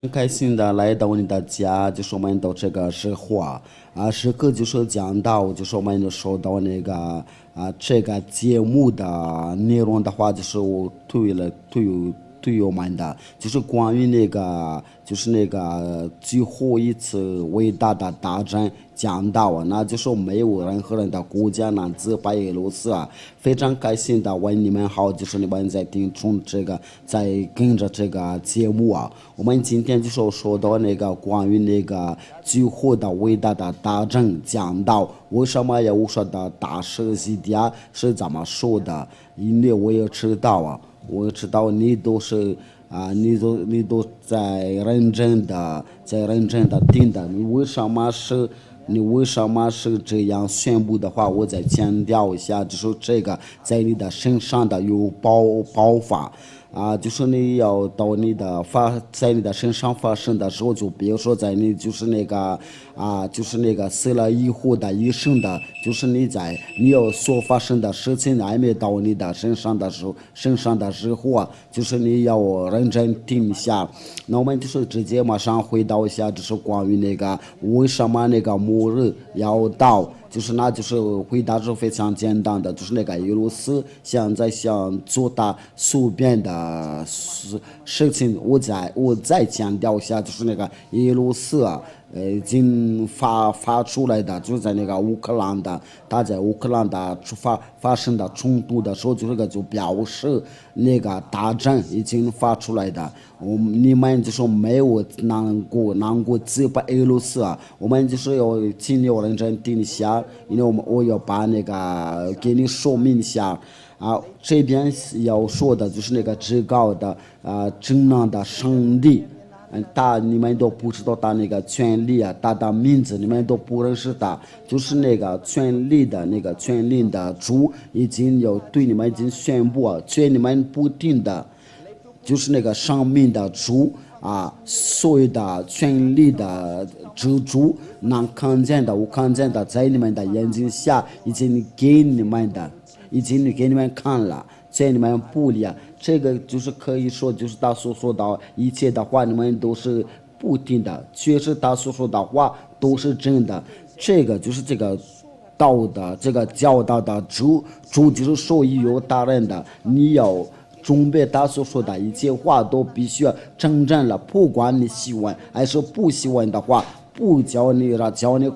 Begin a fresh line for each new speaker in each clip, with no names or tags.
很开心的来到你的家，就是我们的这个时候时刻就是讲到，就是我们说到那个这个节目的内容的话，就是我对我们的，就是关于那个就是那个最后一次伟大的大战讲到那就是没有任何人的国家呢自白俄罗斯非常开心的问你们好，就是你们在听从这个，在跟着这个节目我们今天就是说到那个关于那个最后的伟大的大战讲到，为什么要说的大设计家是怎么说的？因为我也知道我知道你都是你都在认真的听的，你为什么是这样宣布的话，我再强调一下，就是这个在你的身上的有爆发就是你要到在你的身上发生的时候，就比如说在你就是那个就是那个死了以后的医生的，就是你要所发生的事情还没到你的身上的时候就是你要认真听一下。那我们就是直接马上回到一下，就是关于那个为什么那个末日要到。就是回答是非常简单的，就是那个俄罗斯现在想做大随便的事情，我再强调一下，就是那个俄罗斯已经发出来的，就是在那个乌克兰的，他在乌克兰的发生的冲突的时候，就表示那个大战已经发出来的。你们就是没有能够击败俄罗斯我们就是尽量认真听一下，因为我要把那个给你说明一下这边要说的就是那个至高的真正的上帝。你们都不知道他那个权利他的名字你们都不认识他，就是那个权利的主已经有对你们已经宣布劝你们不听的，就是那个上面的主所有的权利的之主，能看见的、无看见的，在你们的眼睛下已经给你们看了，在你们不理这个就是可以说，就是他所说的一切的话，你们都是不听的，确实他所说的话都是真的。这个就是这个道的这个教导的主就是属于有大人的，你要准备他所说的一切话都必须要真正了，不管你喜欢还是不喜欢的话，不教你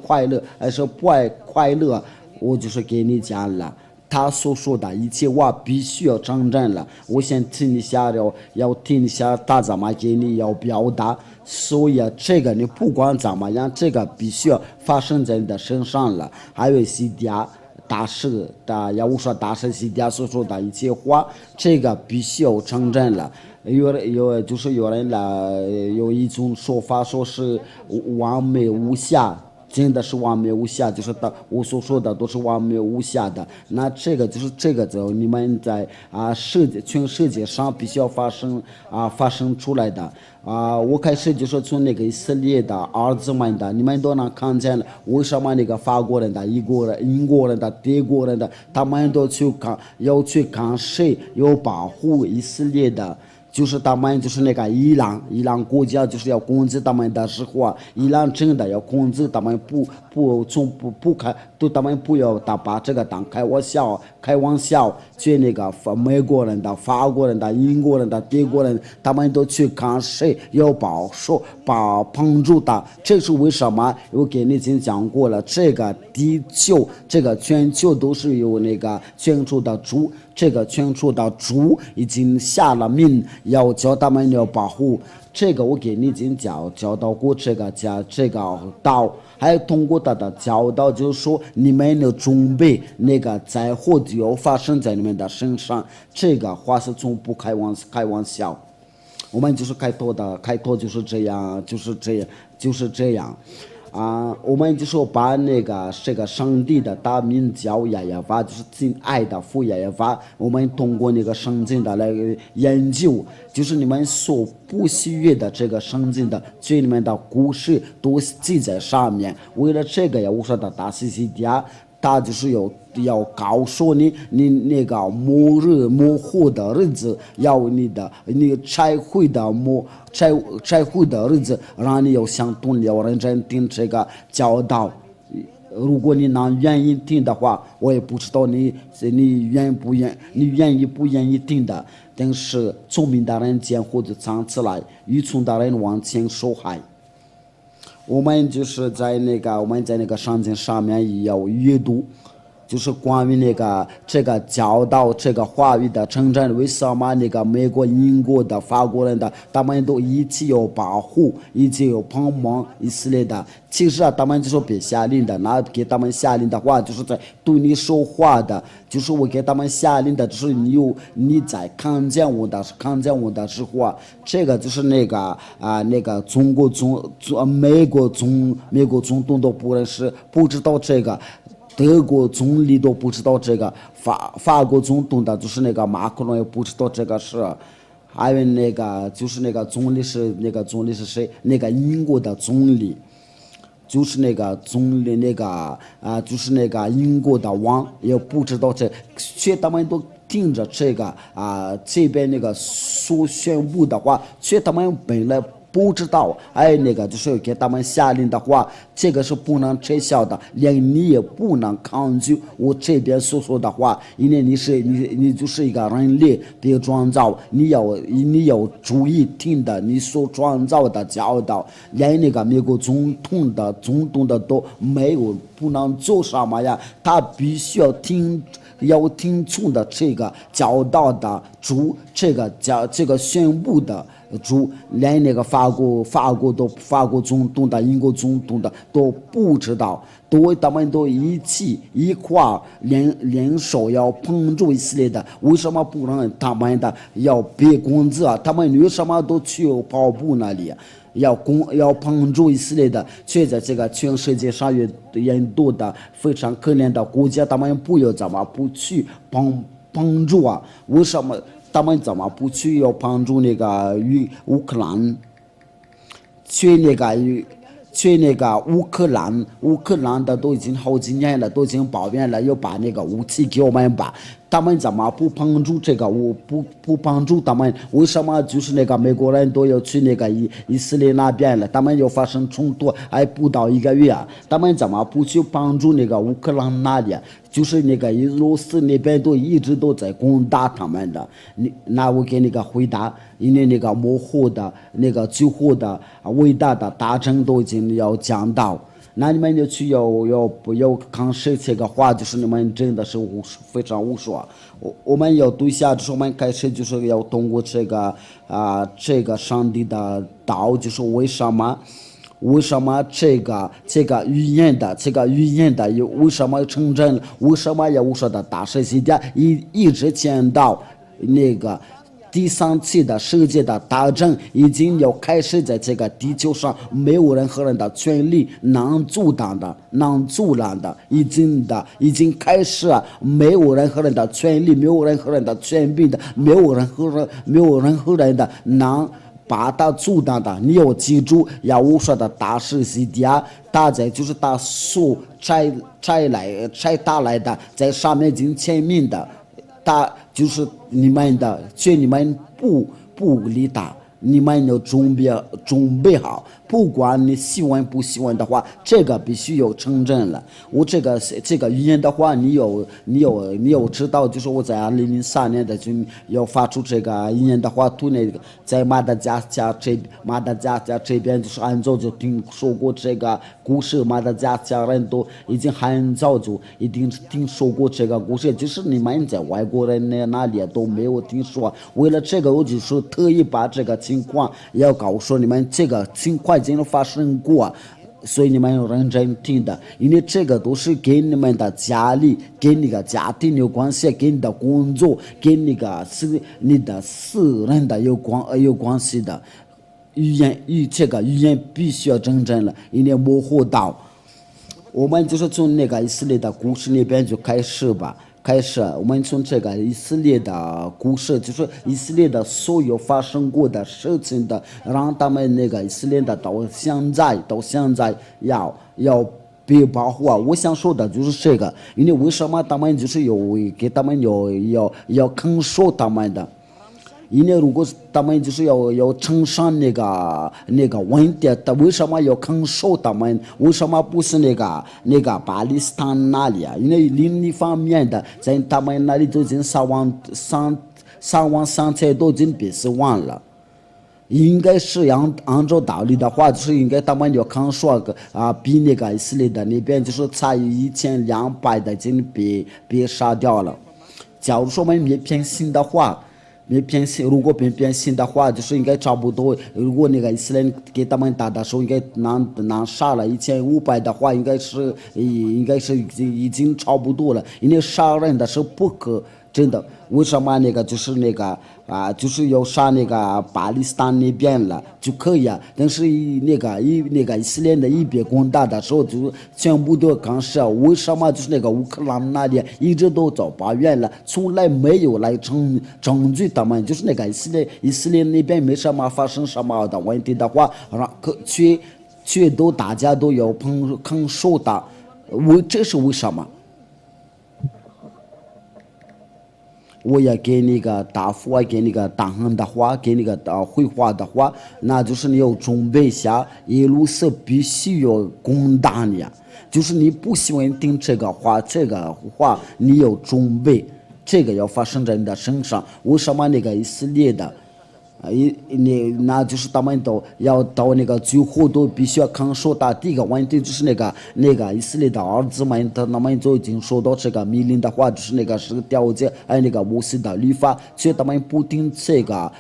快乐还是不爱快乐，我就是给你讲了。他所说的一切话必须要真正了，我先听一下要听一下他怎么给你要表达，所以这个你不管怎么样，这个必须要发生在你的身上了。还有西迪亚大师的，要我说大师西迪亚所说的一切话，这个必须要真正了。就是有人有一种说法，说是完美无瑕。真的是完美无瑕，就是我所说的都是完美无瑕的。那这个就你们在全世界上必须要发生出来的我开始就是从那个以色列的儿子们的，你们都能看见了，为什么那个法国人的、英国人的、德国人的，他们都要去看谁要保护以色列的。就是他们就是那个伊朗国家就是要控制他们的时候伊朗真的要控制他们对他们不要把这个当开玩笑，去那个美国人的、法国人的、英国人的、德国人，他们都去看谁要帮助他。这是为什么？我给你已经讲过了，这个地球这个全球都是由那个全球的主，这个全球的主已经下了命，要叫他们要保护。这个我给你已经教导过这个道，还有通过他的教导，就是说你们要准备那个灾祸就要发生在你们的身上，这个话是从不开玩笑。我们就是开拓就是这样，我们就说把这个上帝的大名叫亚耶娃，就是亲爱的父亚耶娃。我们通过那个圣经的来研究，就是你们所不喜悦的这个圣经的最里面的故事都记在上面。为了这个呀，我说的大西西家。他就是要告诉你那个末后的日子，要你拆毁的日子，让你有相同要认真听这个教导。如果你愿意听的话，我也不知道你愿意不愿意听的。但是聪明的人将胡子藏起来，愚蠢的人往前受害。我们就是在那个圣经上面也要阅读，就是关于这个教导这个话语的成真，为什么那个美国、英国的、法国人的，他们都一起有保护，一起有帮忙以色列的。其实他们就是别下令的，那给他们下令的话，就是在对你说话的，就是我给他们下令的，就是你在看见我的时候啊，这个就是那个美国总统都不认识，不知道这个。德国总理都不知道这个，法国总统的就是那个马克龙也不知道这个事，还有就是那个总理是谁？那个英国的总理，就是那个总理就是那个英国的王也不知道这，却他们都听着这个这边那个所宣布的话，却他们本来。不知道，还有就是给他们下令的话，这个是不能撤销的，连你也不能抗拒我这边所说的话，因为你就是一个人类的创造，你要注意听的你所创造的教导，连美国总统的都没有不能做什么呀，他必须要听从的这个教导的主，这个宣布的。主连那个法国总统的、英国总统的都不知道，他们都一块联手要帮助以色列的，为什么不让他们的要别工资啊？他们为什么都去跑步那里？要帮助以色列的，却在这个全世界上人多的非常可怜的国家，他们怎么不去帮助啊？为什么？他们怎么不去要帮助乌克兰？去乌克兰的都已经好几年了，都已经抱怨了，要把武器给我们吧。他们怎么不帮助不帮助他们？为什么就是美国人都要去以色列那边了？他们要发生冲突还不到1个月啊！他们怎么不去帮助乌克兰那里？就是俄罗斯那边都一直都在攻打他们的。那我给回答，因为幕后的最后的伟大的大政都已经要讲到。那你们就去要看谁这个话，就是你们真的是非常无说。我们要对下，就是我们开始就是要通过这个上帝的道，就是为什么这个语言的为什么成真？为什么要无说的大世界一直见到第3次的世界的大战已经要开始，在这个地球上没有任何人的权利能阻挡的，已经开始了，没有任何人的权利，没有任何人的权柄的，没有任何人的能把它阻挡的。你要记住，要无说的大世界，大家就是他所拆下来的，在上面已经签名的。他就是你们的，却你们不理他，你们要准备好，不管你喜欢不喜欢的话，这个必须要承认了。我这个语言的话，你有知道，就是我在2003年的就要发出这个语言的话，在马达加斯加这边，就是很早就听说过这个故事，马达加斯加人都已经很早就一定听说过这个故事，就是你们在外国人那里都没有听说。为了这个，我就说特意把这个情况要告诉你们，这个情况已经发生过，所以你们要认真听的，因为这个都是跟你们的家里、跟你的家庭有关系，跟你的工作、跟你的私人的有关系的。这个语言必须要真正了，因为模糊到，我们就是从以色列的故事那边就开始吧。我们从这个以色列的故事，就是以色列的所有发生过的事情的，让他们以色列的到现在要被保护啊。我想说的就是这个，因为为什么他们就是给他们要肯受他们的。因为如果他们就是要承上那个问题，他为什么要肯受他们？为什么不是那个巴勒斯坦那里啊？因为另一方面的，在他们那里都已经3万3千都已经被死亡了。应该是按照道理的话，就是应该他们要肯说比那个以色列的那边就是差1200的已经被杀掉了。假如说我们没偏心的话。如果偏心的话，就是应该差不多。如果那个以色列给他们打的时候，应该拿杀了1500的话，应该是已经差不多了。因为杀人的是不可真的，为什么那个就是就是要杀那个巴勒斯坦那边了就可以啊？但是那个以色列的一边攻打的时候，就全部都干涉。为什么就是那个乌克兰那里一直都找抱怨了，从来没有来证据他们，就是那个以色列那边没什么发生什么的问题的话，却都大家都要肯受的，这是为什么？我也给那个答复啊，给那个答案的话，给那个回话的话，那就是你要准备下，耶路撒必须要攻打你啊！就是你不喜欢听这个话，你要准备，这个要发生在你的身上。为什么那个以色列的？那就是他们都要到那个最后都必须要肯受的。第一个问题就是那个以色列的儿子们，他们就已经说到这个命令的话，就是那个是条件，还有那个摩西的律法，所以他们不听这个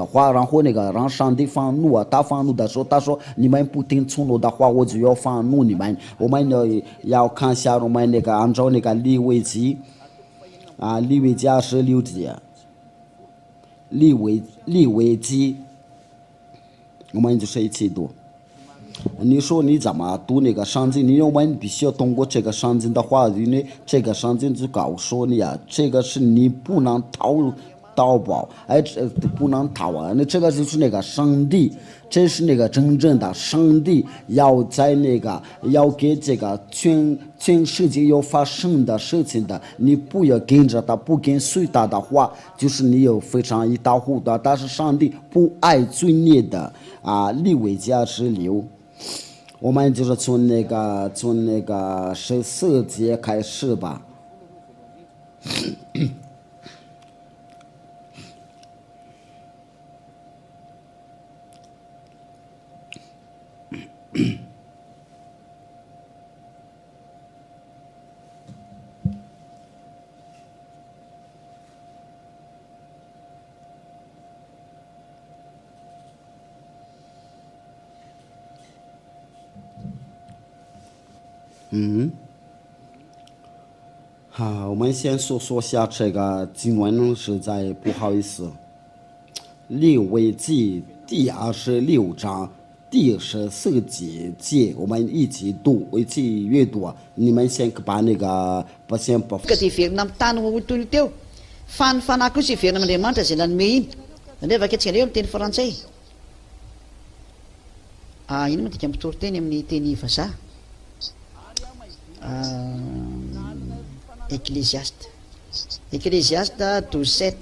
话，然后那个让上帝愤怒啊，他愤怒的时候，他说你们不听从我的话，我就要愤怒你们。我们要看一下我们那个按照那个利未记26节。利未记，我们就是一起读。你说你怎么读那个圣经？我们必须要通过这个圣经的话，因为这个圣经就告诉你啊，这个是你不能逃跑，不能逃啊！那这个就是那个上帝，这是那个真正的上帝要在要给这个全世界要发生的事情的，你不要跟着他，不跟随他的话，就是你有非常一塌糊涂。但是上帝不爱罪孽的利未记26，我们就是从那个14节开始吧。好，我们先说下这个经文，实在不好意思。利未记第26章第14节，我们一起读，一起阅读。你们先把那个先把。
Ka ty verina amin'ny tany hotono teo fa ny fanahy kosa iverina amin'Andriamanitra zay nanome iny. Nefa ankehitriny reo ny teny frantsay. Ino moa tika mitory-teny amin'ny teny vazaha? Ecclésiaste 12:7.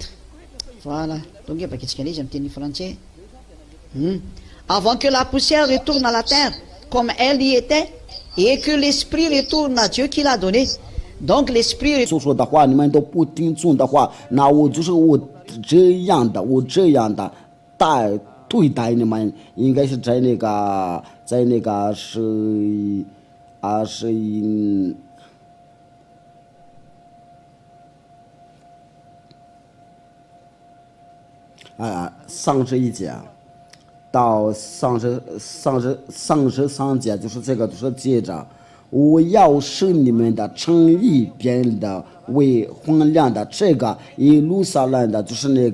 Voilà. Donc efa ankehitriny izy amin'ny teny frantsay. Avant que la poussière retourne à la terre comme elle y était et que l'esprit retourne à Dieu qui l'a donné. Donc l'esprit
说的话你们都不听从的话，那我这样的对待你们，应该是在那个是31节到33节，就是这个，就是接着，我要使你们的诚意变得为荒凉的。这个耶路撒冷的，就是那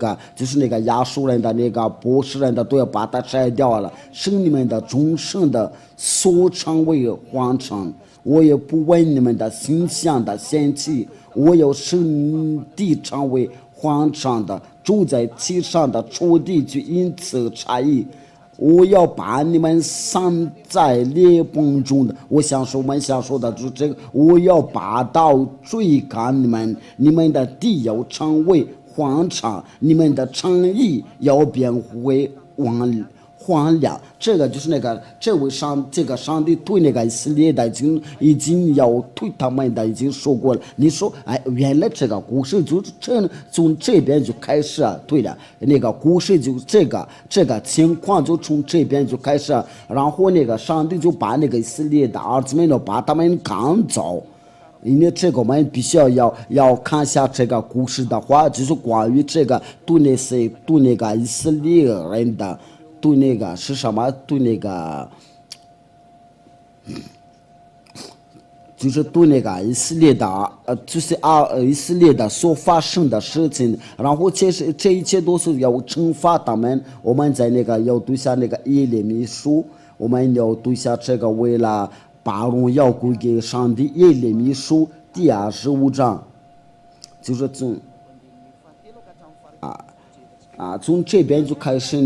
个亚述人的那个波斯人的，都要把它摘掉了，使你们的终生的所成为荒场。我也不问你们的形象的嫌弃，我要使地成为荒场的，住在其上的仇敌就因此差异。我要把你们散在裂缝中的，我们想说的就是这个，我要把刀追赶你们，你们的地要成为荒场，你们的城邑要变为荒凉。这个就是这位上帝对那个以色列的已经要对他们的已经说过了。你说，哎，原来这个故事就是从这边就开始啊。对了，那个故事就这个情况就从这边就开始，然后那个上帝就把那个以色列的儿子们呢，把他们赶走。因为这个我们必须要看一下这个故事的话，就是关于这个对那个以色列人的。对那个是什么？对那个，就是对那个以色列的，就是以色列的所发生的事情，然后这一切都是要惩罚他们。我们在那个要读下那个耶利米书，我们要读下这个为了把荣耀归给上帝。耶利米书第25章，就是从这边就开始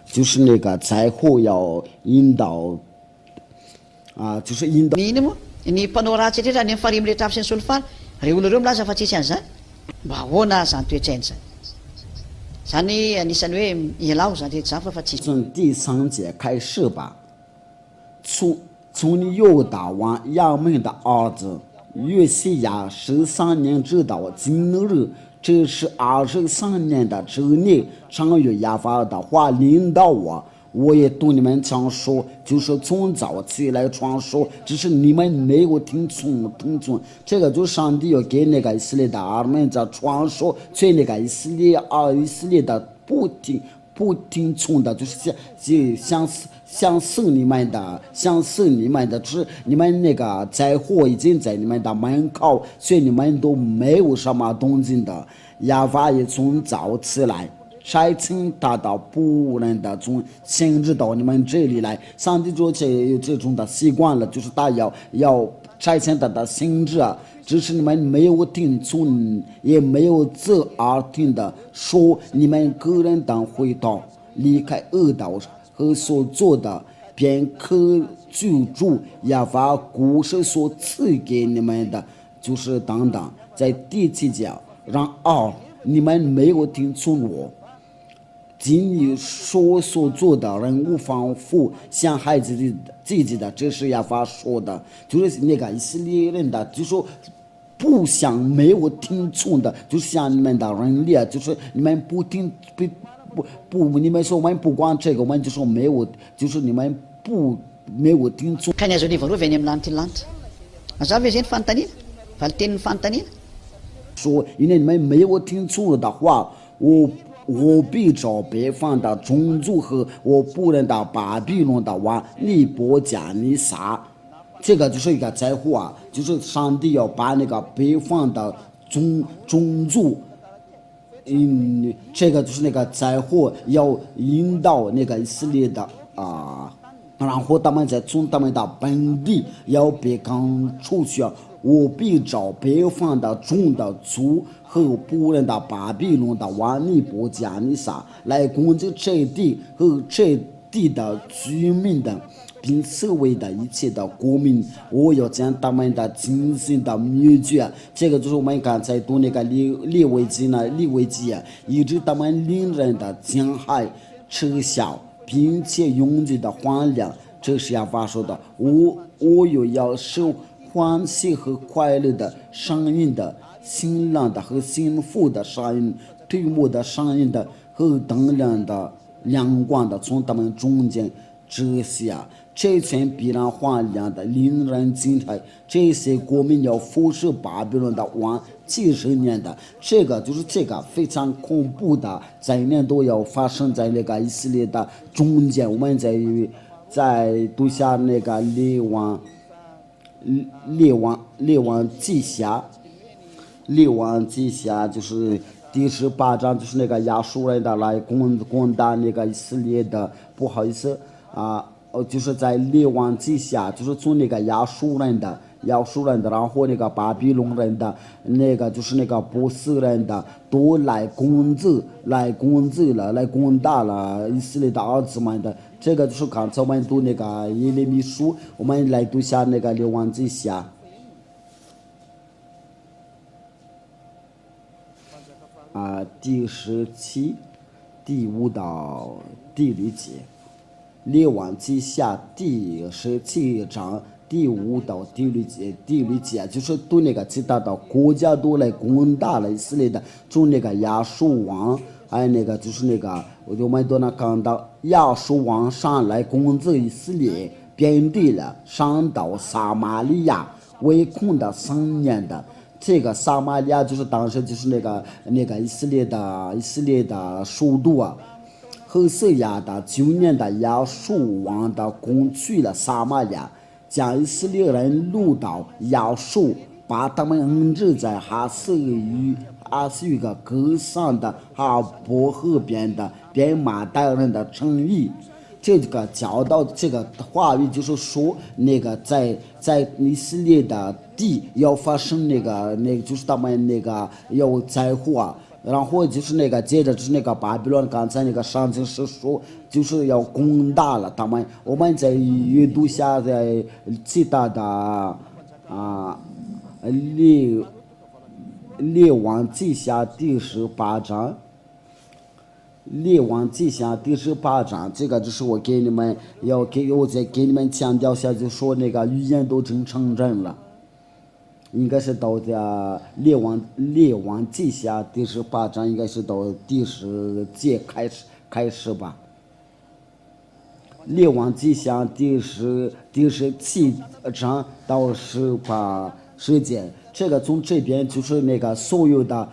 就是那个灾祸要引导就是引导。
Mino moa ny mpanao ratsy rehetra any amin'ny farihy rehetra avy sy ny solofary re olona reo milaza fa tsisy an'izany mba ahoana zany toetrainy zany anisany hoe ilao zany rehetra zany fa tsisy.
从第3节开始吧，从犹大王亚门的儿子约西亚13年直到今日，这是23年的之内，常有亚法的话领导我也对你们常说，就是从早起来传说，只是你们没有听从。这个就是上帝要给那个以色列的儿们在传说，所以那个以色列的不听从的，就是想死你们的，就是你们那个灾祸已经在你们的门口，所以你们都没有什么动静的。亚法也从早起来差遣他到仆人的从先知到你们这里来。上帝就有这种的习惯了，就是他要差遣他的先知啊，只是你们没有听从，也没有侧耳听的，说你们个人当回到离开恶道和所做的，便可居住亚法古时所赐给你们的，就是等等。在第7节，然而你们没有听从我，今你所做的人无仿佛像孩子自己的，这是亚法说的，就是那个以色列人的，就说不像没有听从的，就像你们的人类，就是你们不听不，你们说我们不管这个，我们就说没有，就是你们没有听从。
Ka ny azo ny varovany amin'ny lanitra ny lanitra. Mazava zay ny fanontaniana, valitenin'ny fanontaniana.
说因为你们没有听从的话，我必找北方的种族和我仆人的巴比伦的王尼波加尼撒。这个就是一个灾祸啊，就是上帝要把那个北方的种族，这个就是那个灾祸要引导那个以色列的然后他们再从他们的本地要被赶出去。我必找北方的众的族和仆人的巴比伦的王尼波加尼撒来攻击这地和这地的居民的，并周围的一切的国民。我要将他们的精神的灭绝。这个就是我们刚才读那个利未记以致他们令人的惊骇耻笑，并且拥挤的荒凉。这是亚法说的。我又要受欢喜和快乐的声音的，新郎的和幸福的声音，推磨的声音的和灯亮的亮光的从他们中间折下。这群必然荒凉的令人惊骇，这些国民要服侍巴比伦的王几十年的，这个就是这个非常恐怖的灾难都要发生在那个以色列的中间。我们在读下那个列王记下就是第18章，就是那个亚述人的来攻打那个以色列的，不好意思就是在列王记下，就是从那个亚述人的亚述人的，然后那个巴比伦人的，那个就是那个波斯人的，都来攻击了，来攻打了以色列的儿子们的。这个就是刚才我们读那个耶利米书，我们来读下那个列王记下。第17、第5到第6节，列王记下第17章第5到第6节，就是对那个其他的国家都来攻打了以色列的，从那个亚述王，还有那个就是那个，我们都能看到亚述王上来攻击以色列，遍地了，上到撒玛利亚，围困的3年的。这个撒玛利亚就是当时就是那个以色列的首都啊，后西亚的9年的亚述王的攻取了撒玛利亚，将以色列人掳到亚述，把他们安置在哈斯语个歌上的哈伯河边的便马代人的城邑。这个教导这个话语就是说，那个在以色列的地要发生那个就是他们那个有灾祸，然后就是那个接着就是那个巴比伦，刚才那个上经是说就是要攻打了他们。我们在阅读下在其他的列王记下第18章。列王记下第18章，这个就是我再给你们强调一下，就说那个预言都真成真了，应该是到的列王记下第18章，应该是到第10节开始吧。列王记下第17章到18节。这个从这边就是那个所有的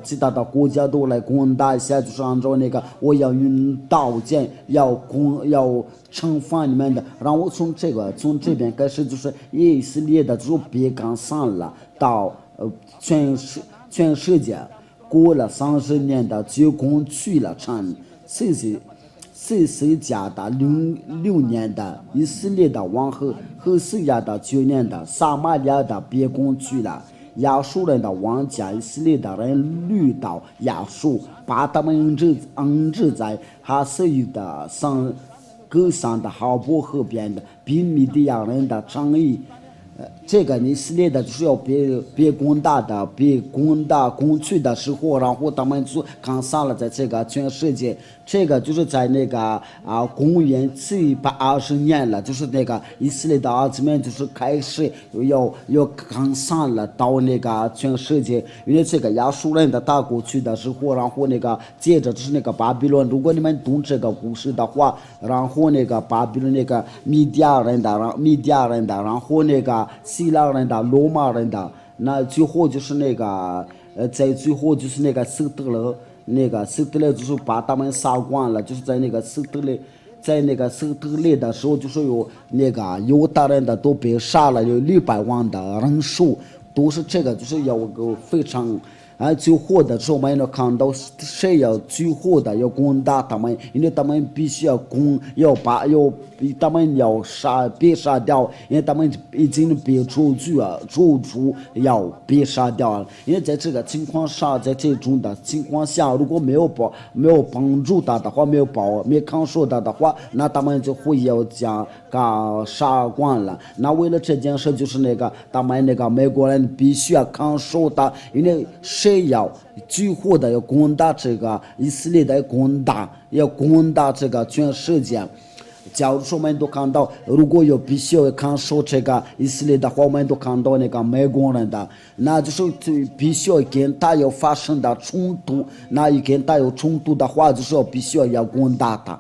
其他的国家都来攻打一下，就是按照那个我要用刀剑要惩罚你们的。然后从这边开始就是以色列的就别刚上了到全世界，过了30年的就攻取了城。西西家的6年的以色列的王后西亚的9年的撒玛利亚的别攻取了。亚述人的王将以色列的人掳到亚述，把他们安置在哈瑟语的歌上的哈伯河边的比米利亚人的城邑。这个以色列的就是要别攻取的时候，然后他们就刚上了在这个全世界。这个就是在那个公元720年了，就是那个以色列的儿子们就是开始要刚上了到那个全世界，因为这个亚述人的打过去的时候，然后那个接着就是那个巴比伦。如果你们懂这个故事的话，然后那个巴比伦那个米甸人的，然后那个希腊人的、罗马人的，那最后就是那个在最后就是那个希特勒就是把他们杀光了，就是在那个希特勒的时候，就是有那个犹大人的都被杀了，有600万的人数，都是这个就是有个非常。最后的时候，我们要看到谁要最后的要攻打他们，因为他们必须他们要被杀掉，因为他们已经被出要被杀掉了。因为在这个情况下，在这种的情况下，如果没有帮助他的话，没看守他的话，那他们就会要将杀光了。那为了这件事，就是他们美国人必须要看守他，因为谁要最后的要攻打这个以色列的要攻打这个全世界。假如说我们都看到，如果必须要看守这个以色列的话，我们都看到那个美国人的，那就是必须要跟他要发生的冲突，那跟他有冲突的话，就是必须要攻打他。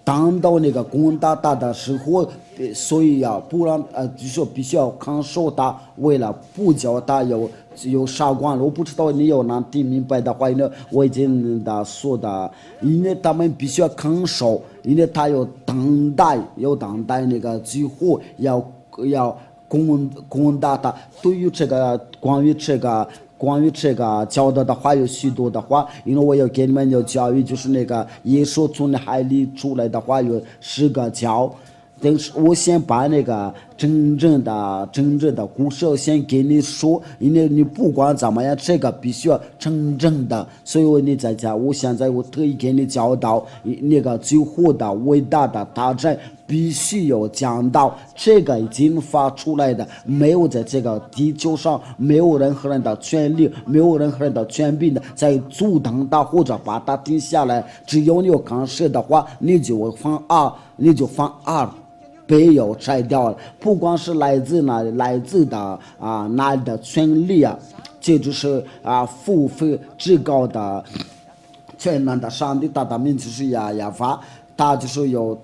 当到那个攻打他的时候，所以不然就是必须要看守他，为了不叫他有杀光了。我不知道你有能听明白的话，因为我已经说的，因为他们必须要看守，因为他有等待那个最后要攻打他。对于这个关于这个教导的话有许多的话，因为我要给你们有教育，就是那个耶稣从海里出来的话有10个教，但是我先把那个真正的故事要先给你说，因为你不管怎么样，这个必须要真正的。所以你在家，我现在我特意给你教导那个最后的伟大的大战。必须要讲到这个已经发出来的，没有在这个地球上没有任何人的权利，没有任何人的权柄的在阻挡它或者把它定下来。只要你有干涉的话，你就放二被要拆掉了。不光是来自哪里的权利啊，这就是付费至高的全能的上帝，他的名字是亚亚法，他就是有。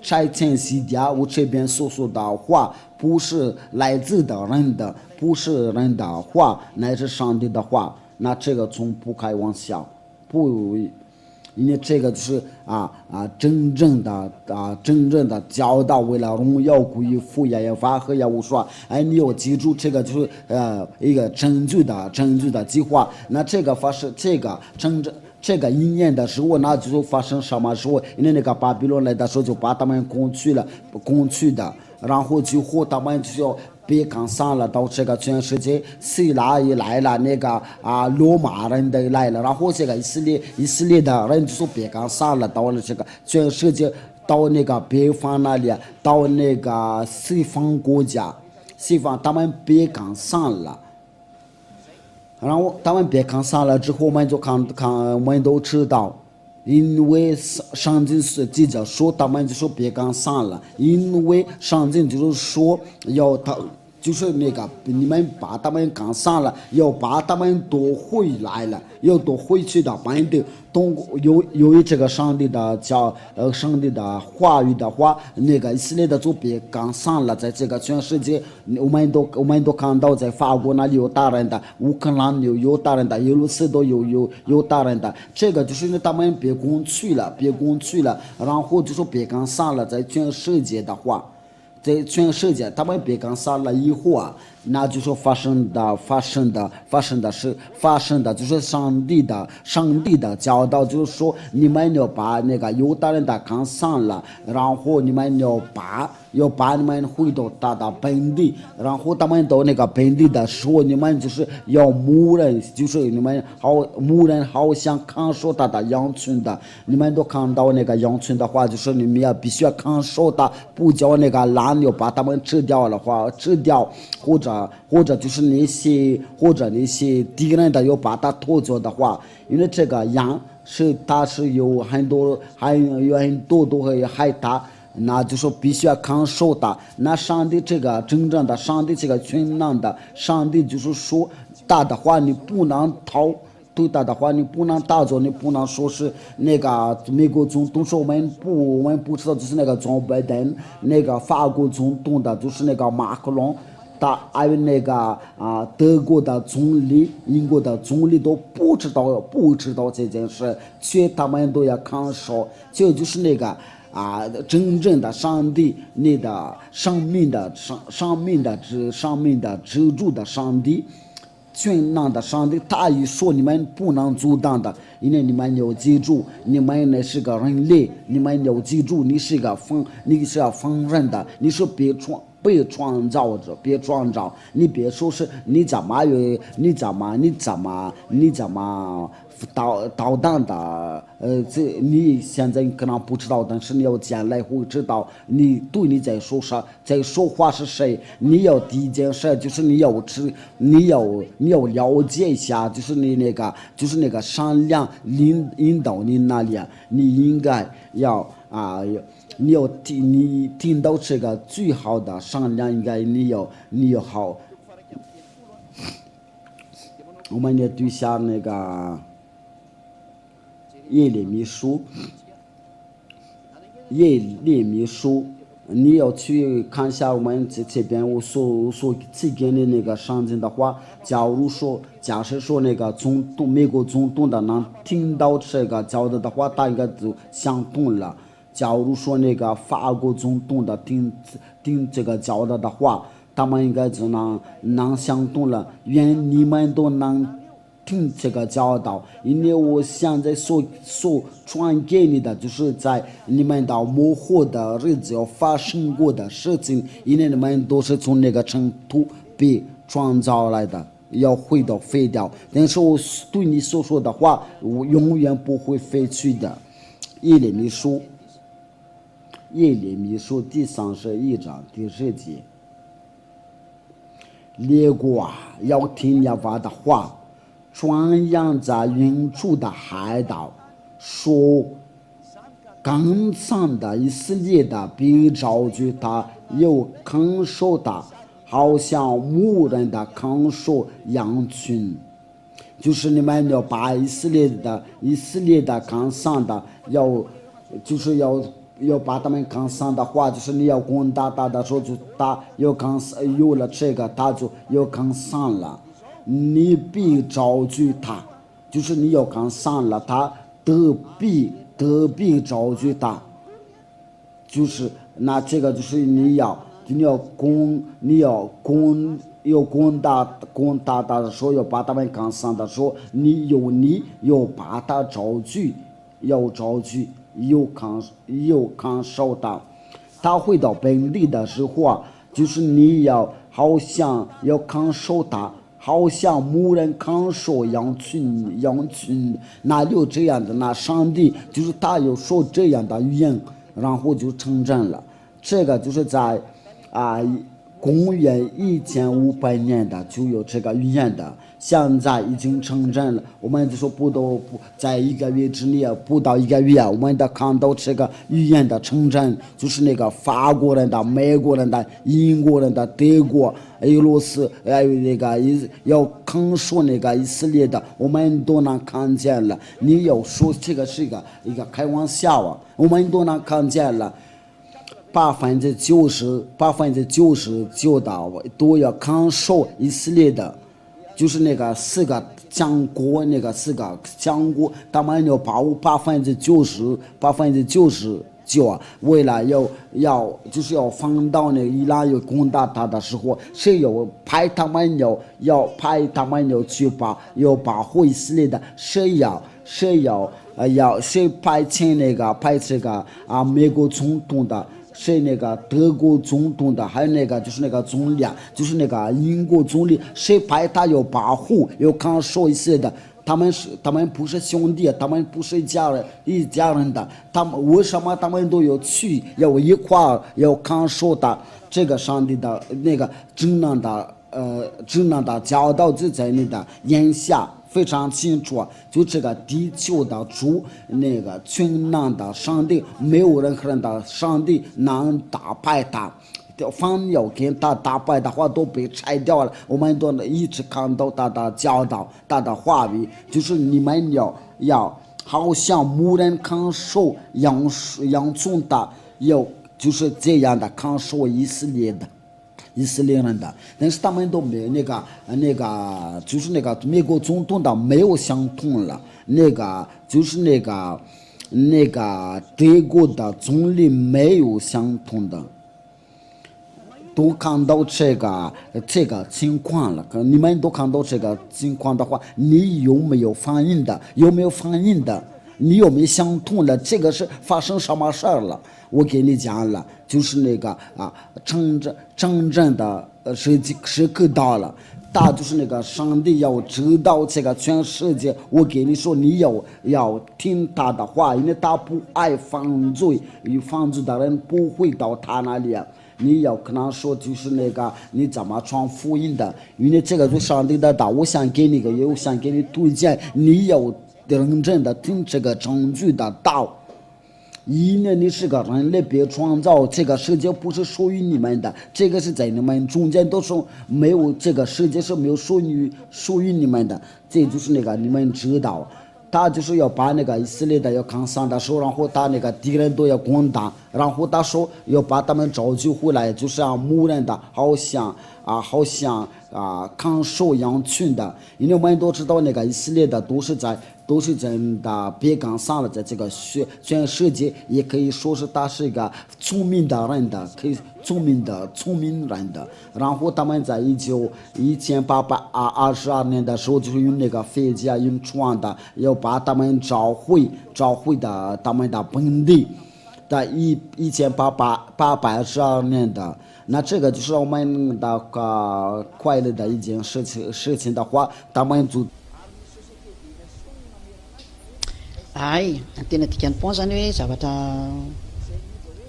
拆迁西家，我这边所说的话不是来自的人的，不是人的话，乃是上帝的话。那这个从不开玩笑，不，因为这个就是真正的教导，为了荣耀归于父亚亚法和亚乌说，你要记住这个就是一个拯救的计划。那这个发生这个一年的时候，那就发生什么时候？因为那个巴比伦来的时候，就把他们攻去的，然后最后他们就要被赶上了，到这个全世界，希腊也来了，那个罗马人都来了，然后这个以色列的人就被赶上了，到了这个全世界，到那个北方那里，到那个西方国家，他们被赶上了。然后他们别看上了之后，我们都知道，因为上帝是记者说他们就说别看上了，因为上帝就是说要他就是那个你们把他们赶上了，要把他们夺回来了，要夺回去的本地。由于这个上帝的话语的话，那个以色列的就别赶上了，在这个全世界，我们都看到，在法国那里有大人的，乌克兰有大人的，俄罗斯都有大人的，这个就是因为他们别攻去了，然后就说别赶上了，在全世界的话。在全世界，他们别赶上了以后那就说发生的，就是上帝的教导，就是说你们要把那个犹大人的赶上了，然后你们要把你们回到他的本地，然后他们到那个本地的时候，你们就是要牧人，就是你们牧人好像看守他的羊群的，你们都看到那个羊群的话，就是你们要必须要看守他，不叫那个狼要把他们吃掉，或者就是那些敌人的要把它拖走的话，因为这个羊它是有很多都会害它。那就说必须要看守他。那上帝这个真正的上帝，这个全能的上帝，就是说他的话你不能逃，对他的话你不能打走，你不能说是那个美国总统说我们不知道，就是那个总拜登，那个法国总统的就是那个马克龙。还有那个德国的总理、英国的总理都不知道这件事，却他们都要看守，就是那个。真正的上帝，你的生命的支柱的上帝，全能的上帝，他一说你们不能阻挡的，因为你们要记住，你们那是个人类，你们要记住，你是丰人的，你是被创造者，别创造，你别说是你怎么捣蛋的，你现在可能不知道，但是你要将来会知道，你在说话是谁？你要第一件事就是你要了解一下，就是你那个善良引导你那里，你应该要你听到这个最好的善良，应该你要好。我们也读下那个耶利米书，你要去看一下我们这边我所寄给你那个圣经的话，假设说那个美国总统的能听到这个教导的话，他应该就相同了。假如说那个法国总统的听这个教导的话，他们应该就能相同了。愿你们都能听这个教导，因为我现在所传给你的，就是在你们的幕后的日子要发生过的事情，因为你们都是从那个尘土被创造来的，要毁掉废掉。但是我对你所说的话，我永远不会废去的。耶利米书第31章第10节，列国要听耶和华的话。传扬在远处的海岛，说刚上的以色列的必招聚他，又看守他，好像牧人的看守羊群。就是你们要把以色列的刚上的就是要把他们刚上的话，就是你要攻打他的时候，就他有了这个，他就要刚上了。你必招聚他，就是你要刚上了他，得必招聚他，就是那这个就是你要攻打他的时候，要把他们刚上的时候，你要把他招聚，又看守他。他回到本地的时候啊，就是你要好像要看守他。好像牧人看守羊群，那就这样的，那上帝就是他有说这样的语言，然后就成真了。这个就是在公元1500年的就有这个语言的，现在已经成真了。我们就说不在1个月之内，不到1个月，我们的看到这个语言的成真，就是那个法国人的、美国人的、英国人的、德国、俄罗斯，还有那个要看守那个以色列的，我们都能看见了。你要说这个是一个开玩笑啊，我们都能看见了。99%都要看守以色列的，就是那个4个强国，他们要把握99%啊，为了就是要放到那个伊朗要攻打他的时候，谁要派他们去保护以色列的，谁派这个美国总统的。谁那个德国总统的，还有那个就是那个总理，就是那个英国总理，谁派他要保护要看守以色列的，他们不是兄弟，他们不是一家人的，他们为什么他们都要去要一块要看守的？这个上帝的那个真正的教导就在你的眼下。非常清楚，就这个地球的主，那个全能的上帝，没有任何人的上帝能打败他。凡要跟他打败的话，都被拆掉了。我们都一直看到他的教导，他的话语，就是你们要好像牧人看守羊群的，要就是这样的看守以色列人的，但是他们都没有那个就是那个美国总统的没有相同了，就是那个德国的总理没有相同的，都看到这个情况了。你们都看到这个情况的话，你有没有反应的？你有没有相同的？这个是发生什么事儿了？我给你讲了，就是那个真正的时刻到了，他就是那个上帝要知道这个全世界。我给你说，你要听他的话，因为他不爱犯罪，与犯罪的人不会到他那里。你要跟他说，就是那个你怎么传福音的，因为这个是上帝的道。我想给你我想给你推荐，你要认真的听这个证据的道。因为你是个人类被创造，这个世界不是属于你们的，这个是在你们中间都是没有，这个世界是没有属于你们的，这就是那个你们知道。他就是要把那个以色列的要扛上的时候，然后他那个敌人都要攻打，然后他说要把他们召集回来，就是牧人的，好像好像看守羊群的，因为我们都知道那个以色列的都是真的别干上了，在这个全世界也可以说是他是一个聪明的人的，可以聪明人的。然后他们在1822年的时候，就是用那个飞机用船的，要把他们召回的他们的本地。在1882年的，那这个就是我们的快乐的一件事情的话，他们就
ay antena tikan'ny pon zany hoe zavatra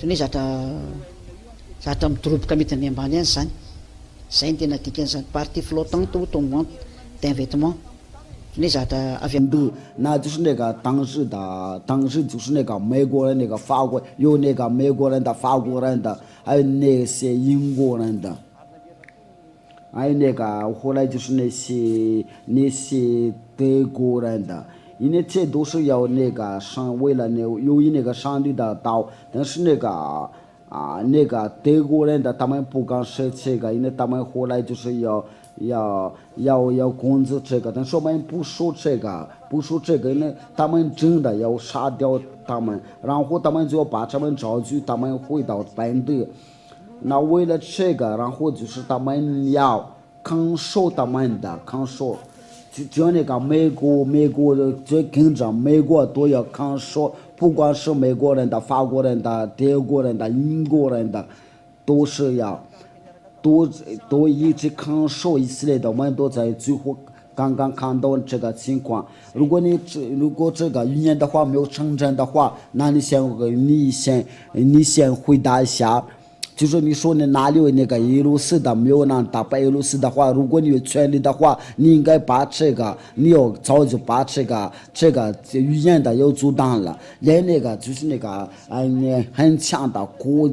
midoroboka mety any ambany any zany zay ny tena dikany zany partie flottante automat d'un vêtement那zavatra avy
那就是那个当时就是那个美国人那个法国有那个美国人的法国人的还有那些英国人的还有那个后来就是那些德国人的，因为这都是要那个为了由于那个上帝的道，但是那个德国人的他们不敢说这个，因为他们后来就是要控制这个，但是我们不说这个，因为他们真的要杀掉他们，然后他们就要把他们召集，他们回到本地。那为了这个，然后就是他们要看守他们的看守，就那个美国的就跟着美国都要看守，不管是美国人的、法国人的、德国人的、英国人的，都是要都一直看守以色列的，我们都在最后刚刚看到这个情况。如果这个预言的话没有成真的话，那你先回答一下。就是你说你哪里有那个耶路撒冷没有让打败耶路撒冷的话，如果你有权利的话，你应该把你要早就把这个预言的要阻挡了。连那个就是那个很强的国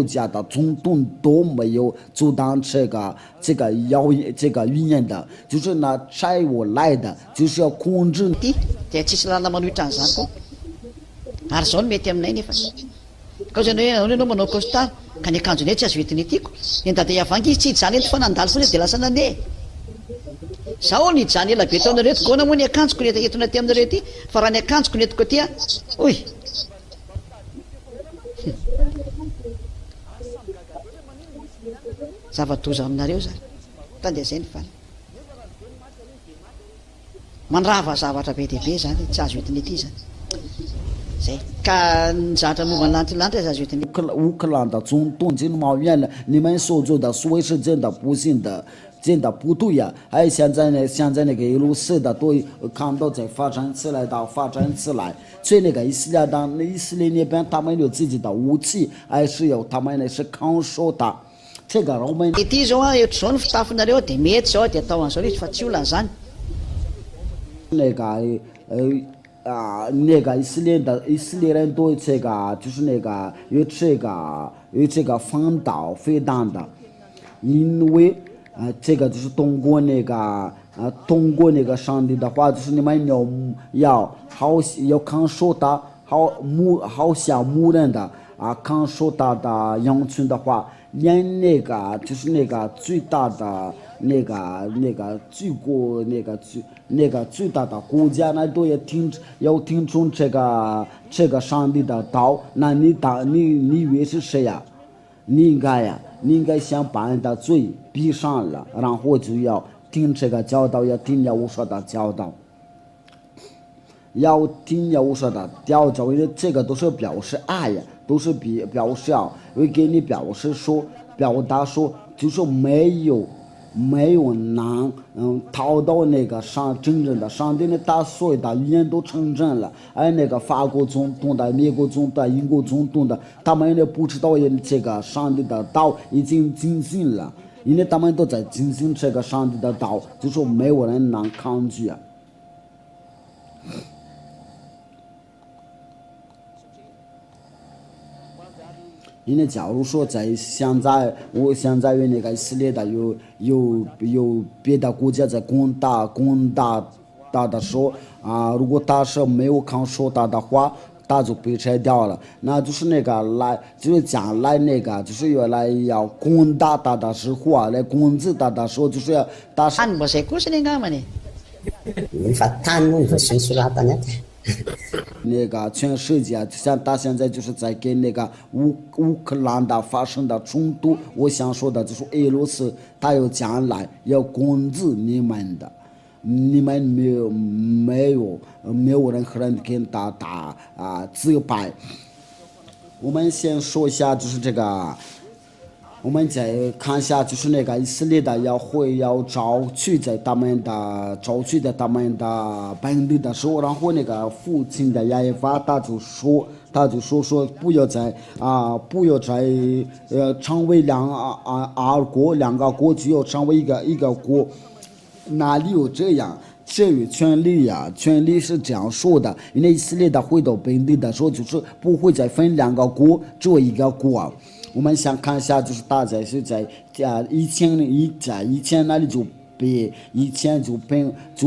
家的总统都没有阻挡这个预言的，就是那债务来的，就是要控制。
dia tsisy lala manohitra an'izany koa ary zao no mety aminay nefa ka ohatrany hoe anao manao costard ka ny akanjony tsy azo entiny tiako ny dada yavangy izy tsy hijany eto fa nandalo foana de lasa nandeha zaho ny hijany ela be tao aminareo eto gaona moa ny akanjoko ny entona ty aminareo ty fa raha ny akanjoko ny entiko ty oy zava-doza aminareo zany tandeha zay ny faly mandrava zavatra be dehibe zany tsy azo entiny ety zany zay ka nizatra momba ny lantilanitra azo entiny
乌克兰的总统这么远了，你们所做的所谓是真的不行的，真的不对呀！哎，现在那个耶路撒冷都看到在发展起来，所以那个以色列那边他们有自己的武器，还是要他们是看守的。这个我们
ety zao eotr'izao ny fitafinareo de mety zao de atao an'izao fa tsy olana zany
那个以色列人对这个就是有这个反导飞弹的，因为这个就是通过那个上帝的话，就是你们要看守他，好像牧人的看守他的羊群的话，连就是最大的最大的国家呢，都要听从这个上帝的道。那你以为是谁呀？你应该先把人的嘴闭上了，然后就要听这个教导，要听耶和华的教导，要听耶和华的教导，因为这个都是表示爱呀，都是表示会给你表达说，就是没有能逃到那个真正的上帝呢，他所有的预言都成真了。而那个法国总统的、美国总统的、英国总统的，他们也不知道这个上帝的道已经进行了，因为他们都在进行这个上帝的道，就是没有人能抗拒啊。因为假如说现在有那个以色列的有别的国家在攻打的时候如果他是没有看守他的话，他就被拆掉了。那就是那个来，就是将来那个就是原来要攻打他的时候啊，来攻击他的时候，就是要打上。
Ano ba sa kurso ni nga man eh?
Infatan mo susulatan niya.
那个全世界，像他现在就是在跟那个乌克兰的发生的冲突。我想说的就是俄罗斯，他要将来要攻击你们的，你们没有任何人跟他打自白。我们先说一下，就是这个。我们再看一下，就是那个以色列的要招去在他们的本地的时候，然后那个父亲的亚耶法他就说不要再成为二国两个国，只要成为一个国，哪里有这样？至于权利呀，权利是这样说的，因为以色列的回到本地的时候，就是不会再分两个国，只有一个国。我们想看一下，就是大概是在以前那里就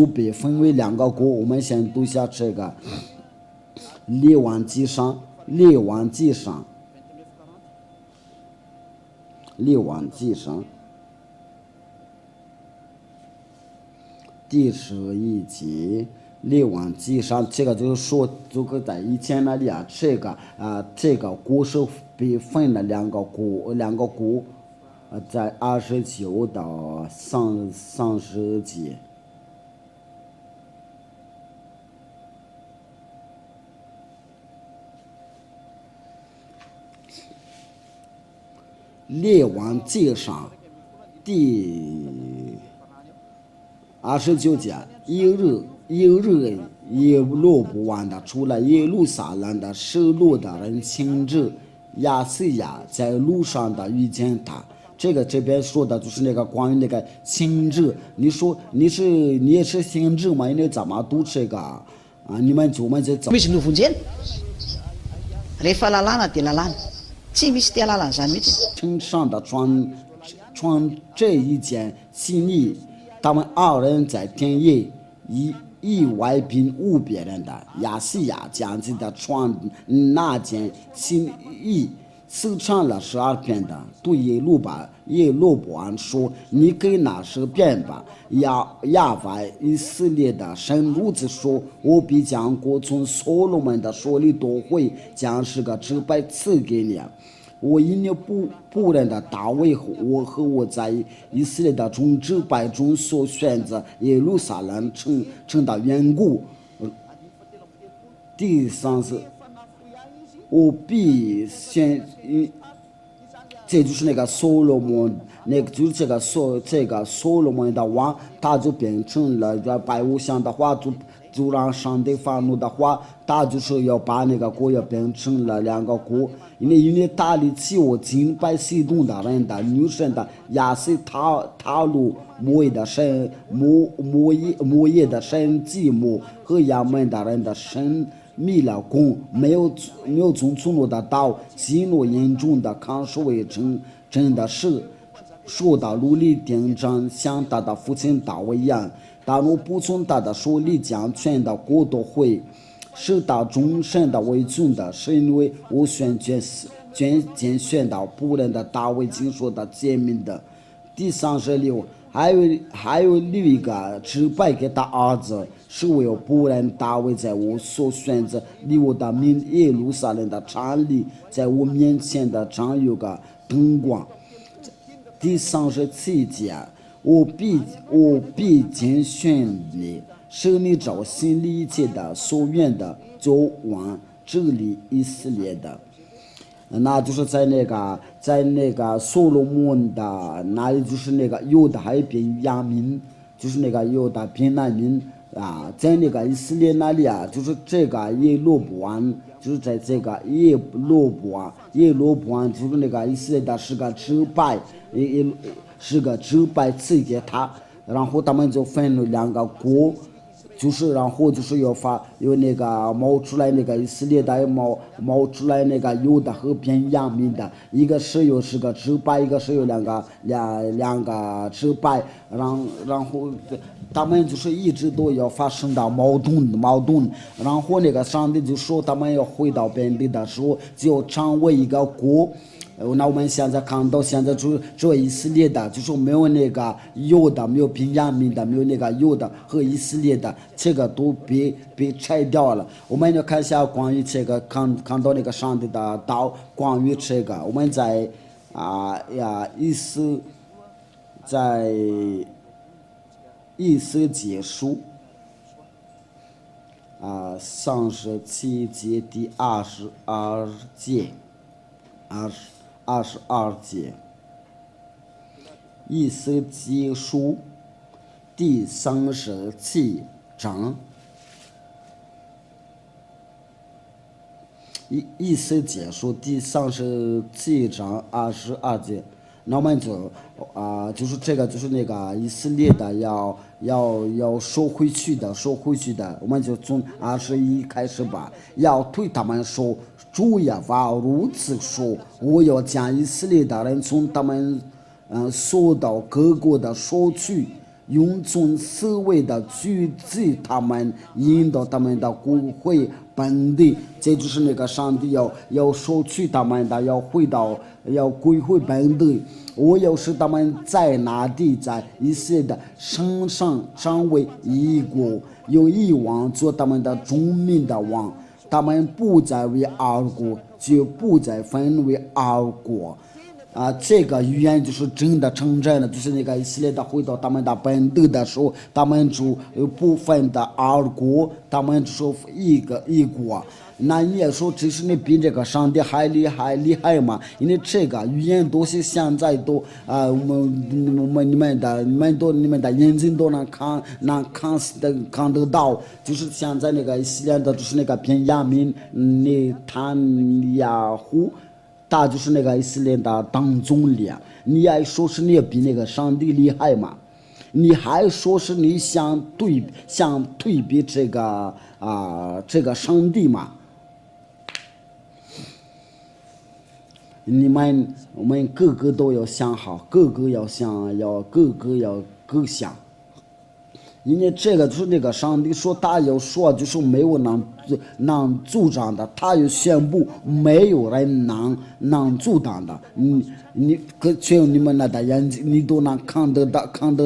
被分为两个国。我们先读一下这个列王纪上第11节。列王纪上，这个就是说，这个在以前那里啊，这个国是被分了两个国，在29到30节。列王纪上第29节，一日耶罗波安的出了耶路撒冷的失落的人亲自亚西亚在路上的遇见他。这边说的就是那个关于那个亲自。你说你也是亲自吗？你怎么读这个啊？你们怎么走？
Misy novonjena. Rehefa lalàna dia lalàna. Tsy misy tia lalàna zany mihitsy.
身上的穿这一件新衣，他们二人在田野以外并无别人的。亚西亚将自己的穿那件新衣撕成了12片的，对耶罗波安说：“你给那10片吧。亚法以色列的神如此说：我必将国从所罗门的手里夺回，将10个支派赐给你。我因你仆人的大卫，我和我在以色列的众支派中所选择耶路撒冷城的缘故。”第3是，我必先，这就是那个所罗门，那个就是这个所罗门的王，他就变成了拜偶像的话，就让上帝发怒的话，他就是要把那个国要变成了2个国。因为他立起我敬拜西东的人的女神的亚西塔路摩耶的神祭摩和亚门的人的神密了宫，没有从怒的刀，激怒严重的抗守为真的是受到奴隶订正，像他的父亲大卫一样。但我不从他的手里将全的国都会是他终身的为尊的，是因为我拣选到仆人的大卫经说的诫命的。第36，还有另一个支派给他儿子，是为仆人大卫在我所选择离我的民耶路撒冷的城里，在我面前的常有个灯光。第37节，我必拣选你，使你照心里一切的所愿的就往治理以色列的。那就是在那个所罗门的那里，就是那个犹大还便雅民，就是那个犹大便雅民啊，在那个以色列那里啊，就是这个耶罗波安，就是在这个耶罗波安就是那个以色列的10个支派，10个支派赐给他，然后他们就分了2个国，就是然后就是有那个冒出来那个以色列的冒出来那个犹大和便雅悯的，一个是有10个支派，一个是有两个支派，然后他们就是一直都要发生到矛盾，然后那个上帝就说他们要回到本地的时候，就成为一个国。那我们现在看到现在只以色列的，就是没有那个犹大，没有便雅悯的，没有那个犹大和以色列的，这个都被拆掉了。我们要看一下关于这个看到那个上帝的道，关于这个我们在以斯结书37节第22节。22节，以斯结书第37章，以斯结书第37章22节，那我们就是这个就是那个以色列的要收回去的，我们就从21开始吧，要对他们说。主耶和华如此说：我要将以色列的人从他们所到各国的说去，用从思维的举止他们，引导他们的归回本地。这就是那个上帝要收取他们的，要归回本地。我要使他们在那地，在以色列的身上成为一国，用一王做他们的众民的王。他们不再为二国，就不再分为二国。这个预言就是真的成真了，就是那个以色列的回到他们的本地的时候，他们就不分的二国，他们就说一国。那你也说这是你比这个上帝还厉害吗？因为这个语言都是现在都你们的眼睛都能看得到，就是现在那个以色列的就是那个便雅悯内塔尼亚胡，他就是那个以色列的当总理。你还说是你比那个上帝厉害吗？你还说是你想对比这个上帝吗？我们个个都要想好，个个要想，各想。因为这个就是那个上帝说他要说，就是没有能阻挡的，他又宣布没有人能阻挡的。只有你们那的眼睛，你都能看得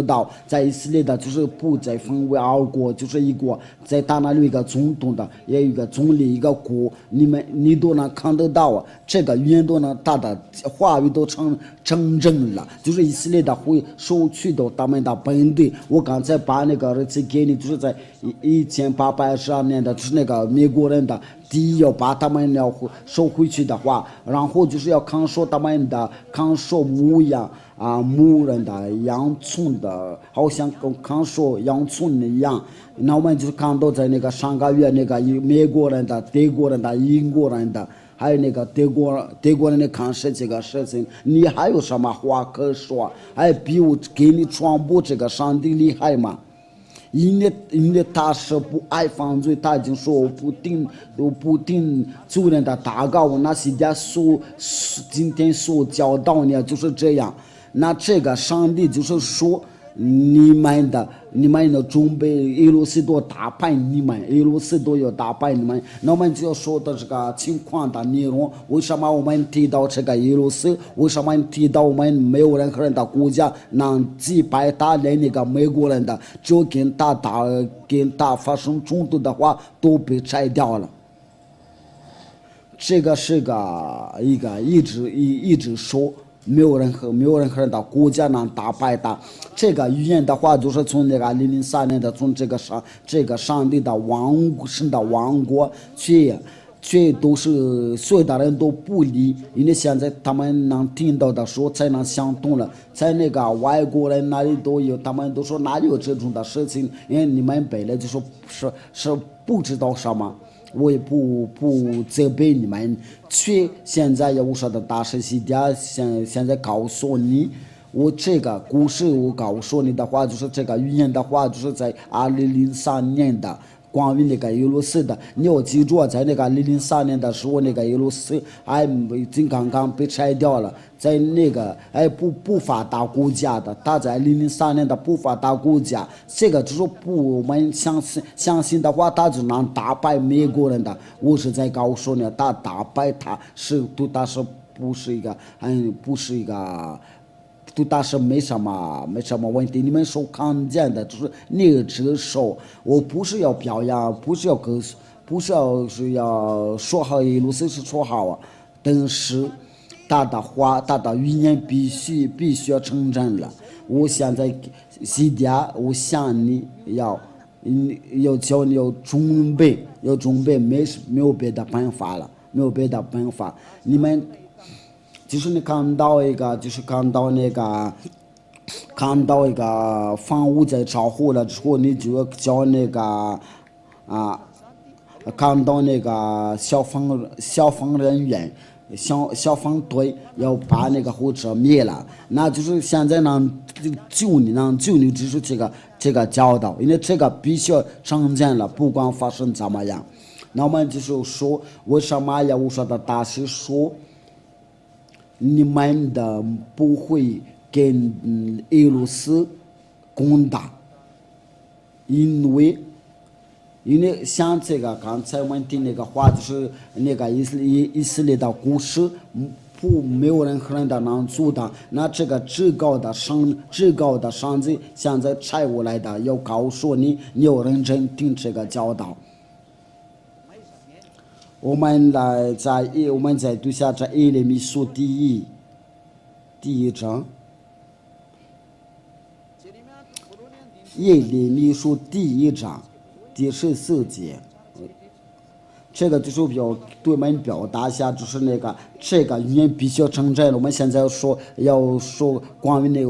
到，在以色列的就是不再分为二国，就是一国，在他那里有一个总统的，也有一个总理，一个国，你都能看得到啊。这个语言都能，他的话语都成真了，就是以色列的会收取到他们的本地。我刚才把那个日子给你，就是在1822年的，就是那个美国人的。第一要把他们要收回去的话，然后就是要看守他们的，看守牧人的羊村的，好像看守羊村一样。那我们就看到在那个上个月那个美国人的、德国人的、英国人的，还有那个德国人的看守这个事情，你还有什么话可说？还比我给你传播这个上帝厉害吗？因为他是不爱犯罪，他已经说我不听主人的祷告，那些家今天所教导你就是这样。那这个上帝就是说，你们的准备耶路撒冷打败你们，耶路撒冷要打败你们。那我们就要说的这个情况的内容，为什么我们提到这个耶路撒冷？为什么提到我们没有任何人的国家能击败他连那个美国人的，就跟他发生冲突的话都被拆掉了。这个是一个一直说。没有任何人的国家能打败他。这个预言的话，就是从那个2003年的，从这个上帝的神的王国却都是所有的人都不理，因为现在他们能听到的时候才能想通了，在那个外国人那里都有，他们都说哪有这种的事情，因为你们本来就说是不知道什么。我也不责备你们，却现在有啥的大事情，现在告诉你，我这个故事我告诉你的话，就是这个预言的话，就是在2003年的。关于那个俄罗斯的，你要记住，在那个2003年的时候，那个俄罗斯已经刚刚被拆掉了，在那个不发达国家的，他在2003年的不发达国家，这个就是不我们相信的话，他就能打败美国人的。我是在告诉你，他打败他是对他是不是一个不是一个。对他是没什么问题，你们所看见的就是那只手，我不是要表扬，不是要说好俄罗斯是说好啊，但是他的话，他的预言必须要成真了。我现在我想你要叫你要准备，没有别的办法了，没有别的办法，你们。就是你看到一个房屋在着火了之后，你就要叫那个看到那个消防人员、消防队要把那个火车灭了。那就是现在能救你，只是这个教导，因为这个必须要成真了，不管发生怎么样。那我们就是说，为什么要我说的大师说？你们的不会跟俄罗斯攻打，因为像这个刚才我们听那个话，就是那个以色列的故事，没有任何人的能阻挡。那这个至高的上帝现在拆过来的，要告诉你，你要认真听这个教导。我们再读下这耶利米书第一章，耶利米书第1章第14节，这个就是对我们表达一下，就是这个语言必须要成真了。我们现在要说关于那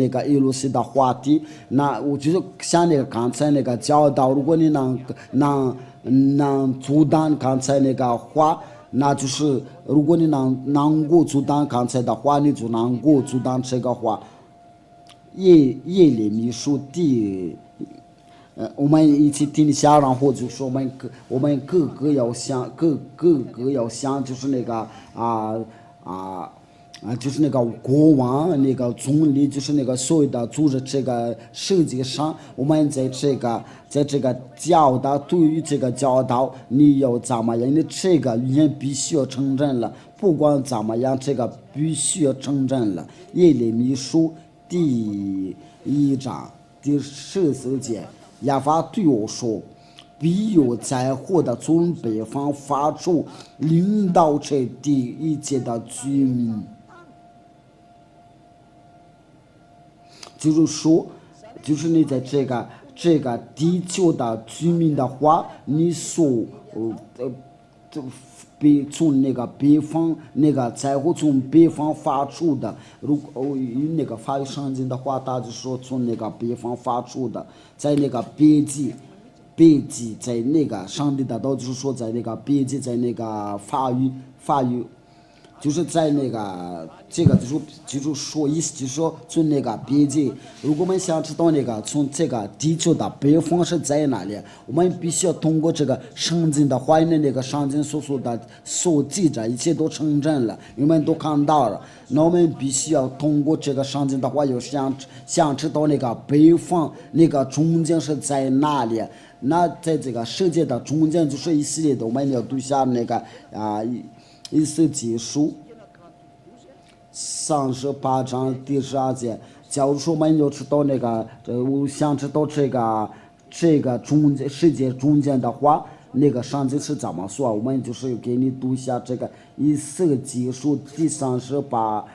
个俄罗斯的话题，那我就是像那个刚才那个教导，如果你能阻挡刚才那个话，那就是如果你能够阻挡刚才的话，你就能够阻挡这个话。耶利米书我们一起听一下，然后就说我们各个要想，就是那个就是那个国王，那个总理，就是那个所谓的组织这个世界上，我们在这个教导，对于这个教导，你要怎么样？你这个语言必须要成真了，不管怎么样，这个必须要成真了。耶利米书第1章第14节，耶和华对我说：“必有灾祸的从北方发出，领导这地一切的居民。”就是说，就是你在这个地球的居民的话，你所从那个北方那个灾祸从北方发出的，如果用那个法语圣经的话，他就说从那个北方发出的，在那个北极，在那个上帝的道就是说在那个北极，在那个法语。就是在那个这个就是说意思就是说从那个北极，如果我们想知道那个从这个地球的北方是在哪里，我们必须要通过这个圣经的话语，那个圣经所记着一切都成真了，我们都看到了。那我们必须要通过这个圣经的话语，想知道那个北方那个中间是在哪里。那在这个世界的中间就是以色列的，我们要读下那个以斯帖书38章第12节。假如说我们要知道那个我想知道这个世界中间的话，那个上帝是怎么说，我们就是给你读一下这个以斯帖书第38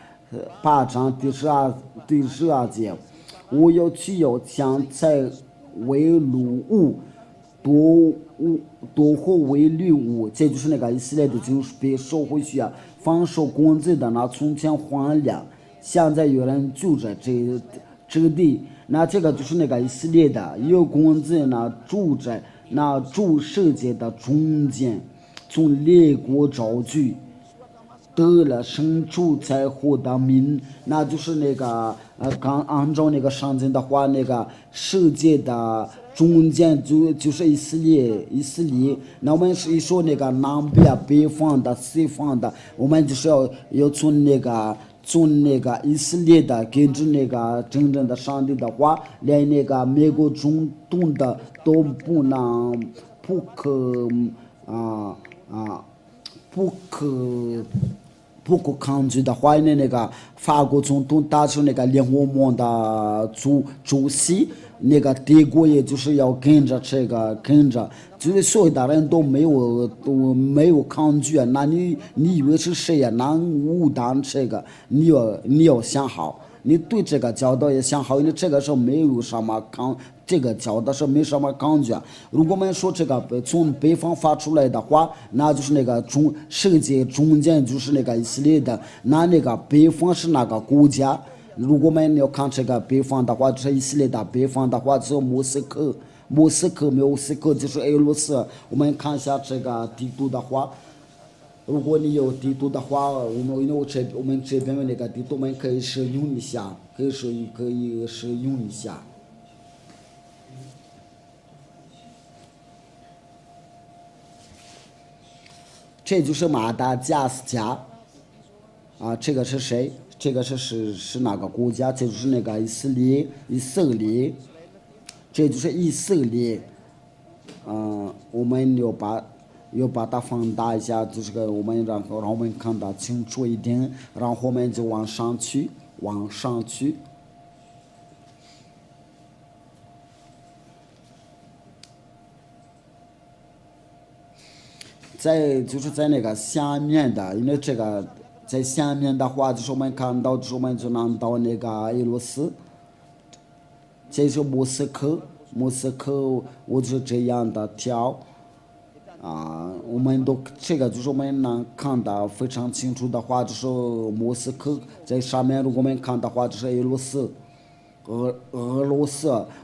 章第12节。我要去要将菜为掳物，夺货为掠物，这就是那个以色列的就是被收回去啊，放手工资的那从前还了，现在有人住着这地，那这个就是那个以色列的有工资那住世界的中间，从列国招聚，得了生主灾祸的民，那就是那个刚按照那个圣经的话，那个世界的中间就是以色列。那我们是一说那个南边、北方的、西方的，我们就是要从那个以色列的跟着那个真正的上帝的话，连那个美国中东的都不可不可抗拒的话，那个法国总统打出那个联合盟的主席，那个德国也就是要跟着，就是所有的人都没有抗拒啊。那你以为是谁呀？那武当这个，你要想好，你对这个教导也想好，因为这个是没有什么这个教导是没什么抗拒。如果我们说这个从北方发出来的话，那就是那个世界中间就是那个以色列的，那个北方是哪个国家？如果我们要看这个北方的话，就是以色列的北方的话，就是莫斯科就是俄罗斯。我们看一下这个地图的话，如果你有地图的话，我们这边的那个地图，我们可以使用一下，这就是马达加斯加啊，这个是谁？这个是哪个国家？这就是那个以色列，这就是以色列。我们要把它放大一下，就是我们让我们看得清楚一点，然后我们就往上去。就是在那个下面的，因为这个在下面的话，就是我们看到，就是我们就能到那个俄罗斯，这是莫斯科，我就这样的跳我们都这个就是我们能看得非常清楚的话，就是莫斯科在上面，如果我们看的话，就是俄罗斯。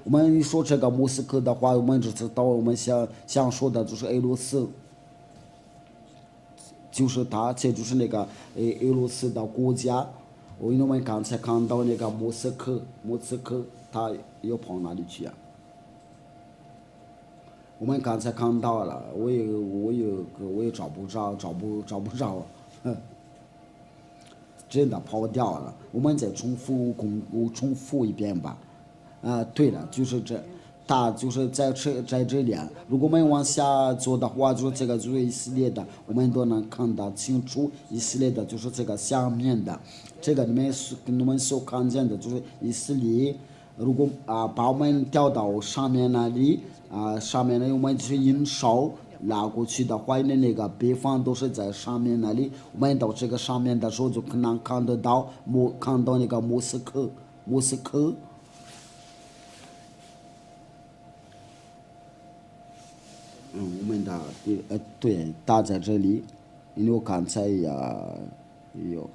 我们一说这个莫斯科的话，我们就知道我们想说的就是俄罗斯。就是它，这就是那个俄罗斯的国家。因为我们刚才看到那个莫斯科，它又跑哪里去啊？我们刚才看到了，我也找不着，真的跑掉了。我们再重复一遍吧。对了，就是这。它就是在这里。如果我们往下做的话，就是这个就是以色列的，我们都能看得清楚。以色列的就是这个下面的，这个你们所看见的就是以色列。如果把我们调到上面那里上面呢，我们就是引手拉过去的话，那个北方都是在上面那里。我们到这个上面的时候，就可能看到那个莫斯科。我们的对，打在这里，因为我刚才也有，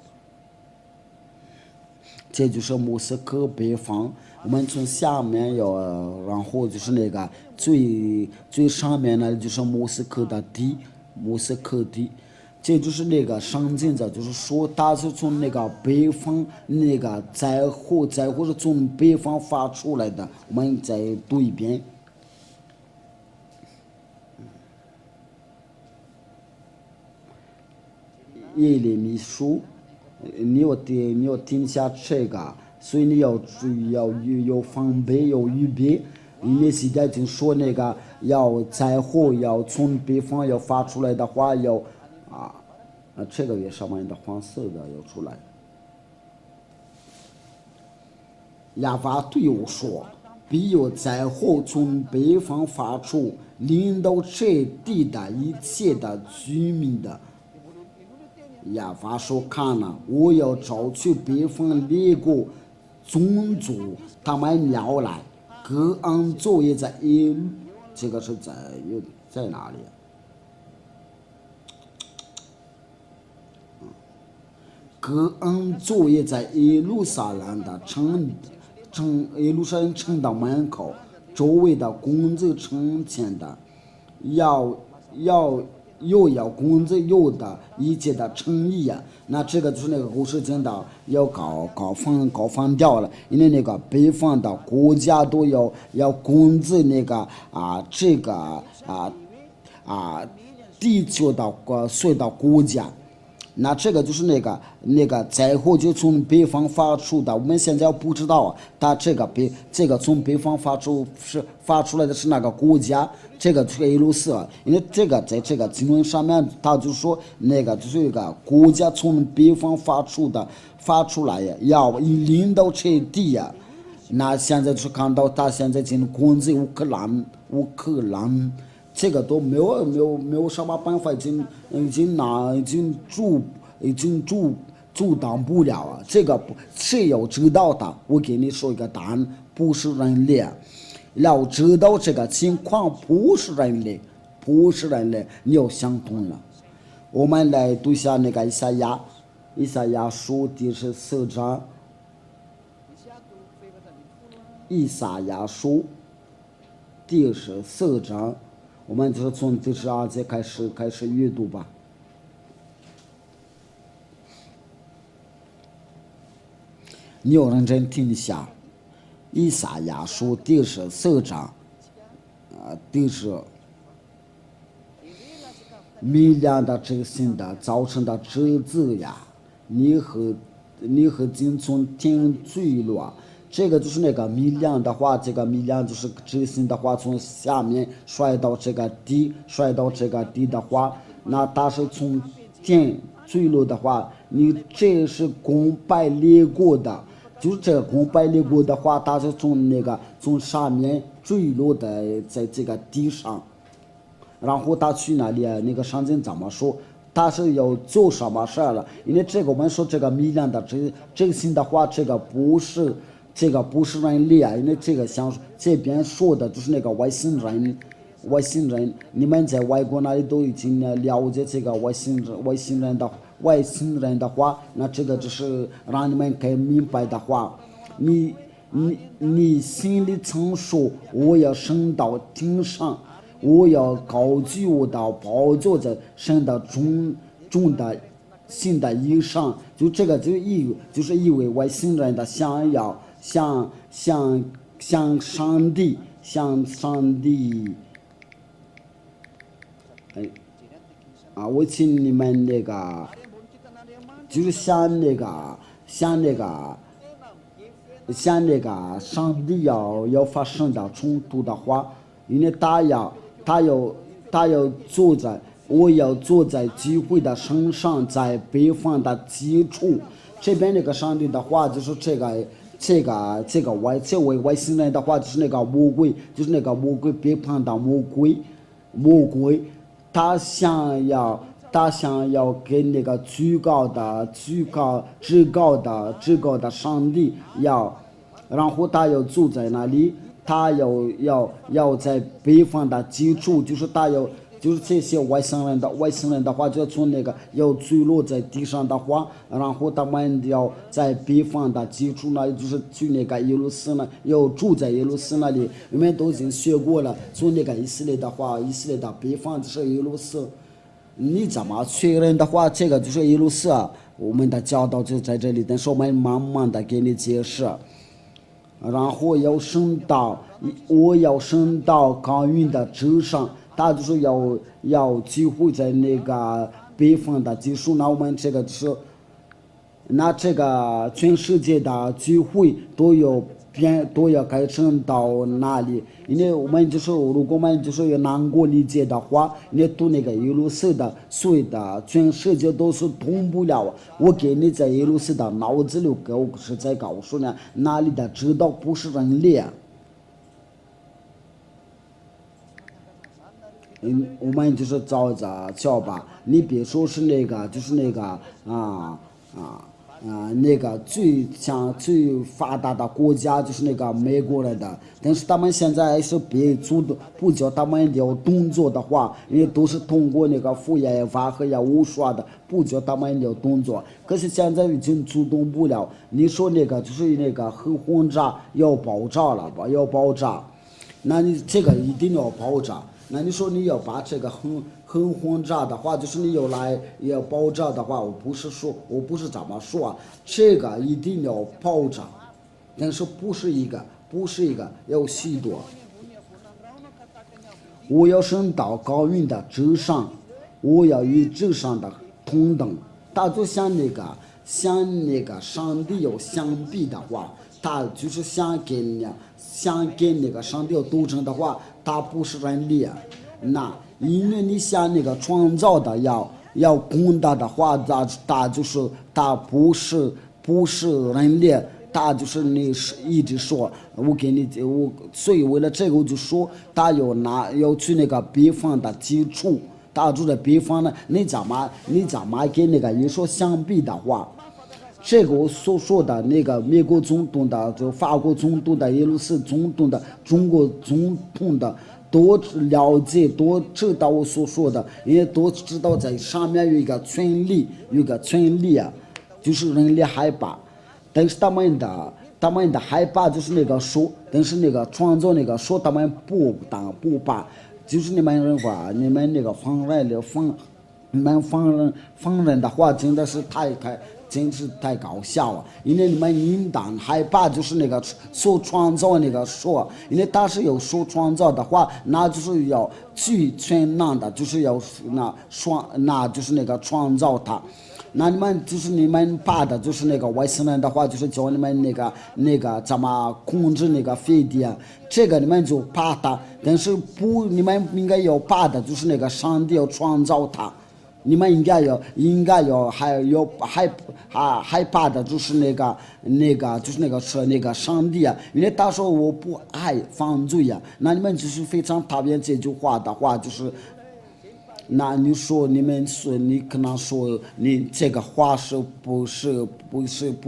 这就是莫斯科北方。我们从下面然后就是那个最上面呢，就是莫斯科地，这就是那个上进者，就是说它是从那个北方那个灾祸是从北方发出来的。我们再读一遍。耶利米书，你要听下这个，所以你要注意，要防备，要预备。因为现在就说那个要灾祸要从北方要发出来的话，这个也上面的黄色的要出来。亚法对我说：“必有灾祸从北方发出，临到这地的一切的居民的。”亚法说：“看了，我要招去北方列国宗族，他们要来，各安作业在耶路。”这个是在哪里？各安作业在耶路撒冷的耶路撒冷城的门口，周围的工作城前的，又要工资又的一切的诚意呀，那这个就是那个故事真的要搞放掉了，因为那个北方的国家都要工资那个这个地球的所有的国家。那这个就是那个灾祸就从北方发出的，我们现在不知道它这个从北方发出来的是哪个国家，这个就是俄罗斯，因为这个在这个经文上面，他就说那个就是一个国家从北方发出来呀，要领导这地呀。那现在就是看到他现在进攻击乌克兰。这个都没有什么办法，已经阻挡不了啊！这个谁要知道的？我给你说一个答案，不是人类。要知道这个情况不是人类，你要想通了。我们来读一下那个以赛亚书第14章，以赛亚书第14章。我们就是从第12节开始阅读吧。你要认真听一下，以赛亚书第14章，明亮的这个新的早晨的枝子呀，你和金从天坠落。这个就是那个明亮的话，这个明亮就是执行的话，从下面摔到这个地的话，那它是从天坠落的话，你这是公败列国的，就是这个公败列国的话，它是从上面坠落的在这个地上，然后他去哪里啊？那个圣经怎么说？他是要做什么事了？因为这个我们说这个明亮的这个新的话，这个不是人类啊，因为这个像这边说的就是那个外星人，你们在外国那里都已经了解这个外星人的话，那这个就是让你们可以明白的话，你心里曾说我要升到天上，我要高举我的宝座在神的中的新的以上，就这个就是以为外星人的想要。向上帝，我请你们那个，就是向那个上帝要发生的冲突的话，因为他要我要坐在机会的身上，在北方的基础，这边那个上帝的话就是这位外星人的话就是那个魔鬼，北方的魔鬼，他想要跟那个至高的上帝然后他要住在那里，他要在北方的基础，就是这些外星人的话，就从那个要坠落在地上的话，然后他们要在北方的基础那里，就是去那个耶路撒冷，要住在耶路撒那里。我们都已经学过了，从那个以色列的话，以色列的北方就是耶路撒。你怎么确认的话，这个就是耶路撒，我们的教导就在这里，但是我们慢慢的给你解释。然后我要升到高云的之上。他就是要机会在那个北方的基础，那我们这个是，那这个全世界的聚会都要改成到哪里？因为我们就是如果我们就是有难过理解的话，你读那个耶路撒的所有的全世界都是通不了。我给你在耶路撒的脑子里是在告诉你，哪里的知道不是人类。我们就是照着教吧，你别说是那个，就是那个那个最发达的国家就是那个美国人的，但是他们现在是不叫他们要动作的话，因为都是通过那个福音法和武术的，不叫他们要动作。可是现在已经主动不了，你说那个就是那个核轰炸要爆炸了吧？要爆炸，那你这个一定要爆炸。那你说你要把这个核很轰炸的话，就是你有来要爆炸的话，我不是这么说，这个一定要爆炸，但是不是一个，有许多。我要升到高云的之上，我要与之上的同等。他就像那个上帝要相比的话，他就是想跟那个上帝要斗争的话，他不是人类。那因为你想那个创造的要攻打的话，他就是他不是人类。他就是你一直说，所以为了这个我就说，他要去那个北方的基础，他住在北方呢，你怎么跟那个耶稣相比的话，这个我所说的那个美国总统的、就法国总统的、俄罗斯总统的、中国总统的，都了解、都知道我所说的，也都知道在上面有一个权利啊，就是人类害怕。但是他们的害怕就是那个说，但是那个创造那个说他们不怕，就是你们人话，你们那个方人的话真的是太搞笑了，因为你们应当害怕就是那个所创造那个说，因为他是有所创造的话，那就是要去全能的，就是要那就是那个创造他。那你们怕的就是那个外星人的话，就是教你们那个怎么控制那个飞碟啊，这个你们就怕他。但是你们应该要怕的就是那个上帝要创造他，你们应该要害怕的就是那个上帝啊，因为他说我不爱犯罪啊，那你们就是非常讨厌这句话的话，就是。那你说你可能说你这个话是不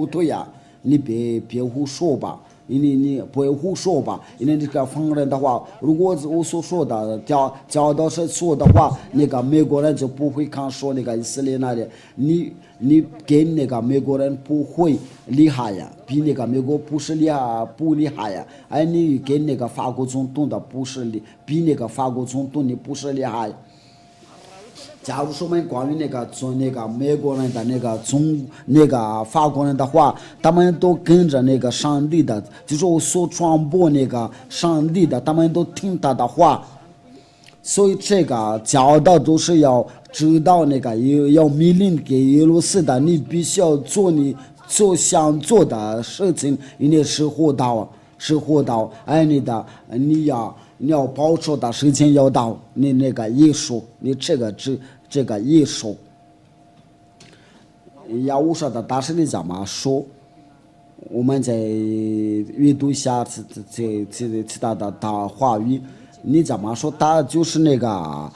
对呀？你别胡说吧，因为你不会胡说吧？因为这个疯人的话，如果我所说的教导是错的话，那个美国人就不会看说那个以色列那里，你跟那个美国人不会厉害呀，比那个美国不厉害呀，而你跟那个法国总统的比那个法国总统你不是厉害。假如说我们关于那个美国人的那个法国人的话，他们都跟着那个上帝的，就是我所传播那个上帝的，他们都听他的话，所以这个教导都是要知道那个要命令给俄罗斯的，你必须要做你想做的事情，因为是活到，而你要保守的时间要到，你那个艺术，你这个艺术，要我说的，但是你怎么说？我们在阅读一下其他的话语，你怎么说？他就是那个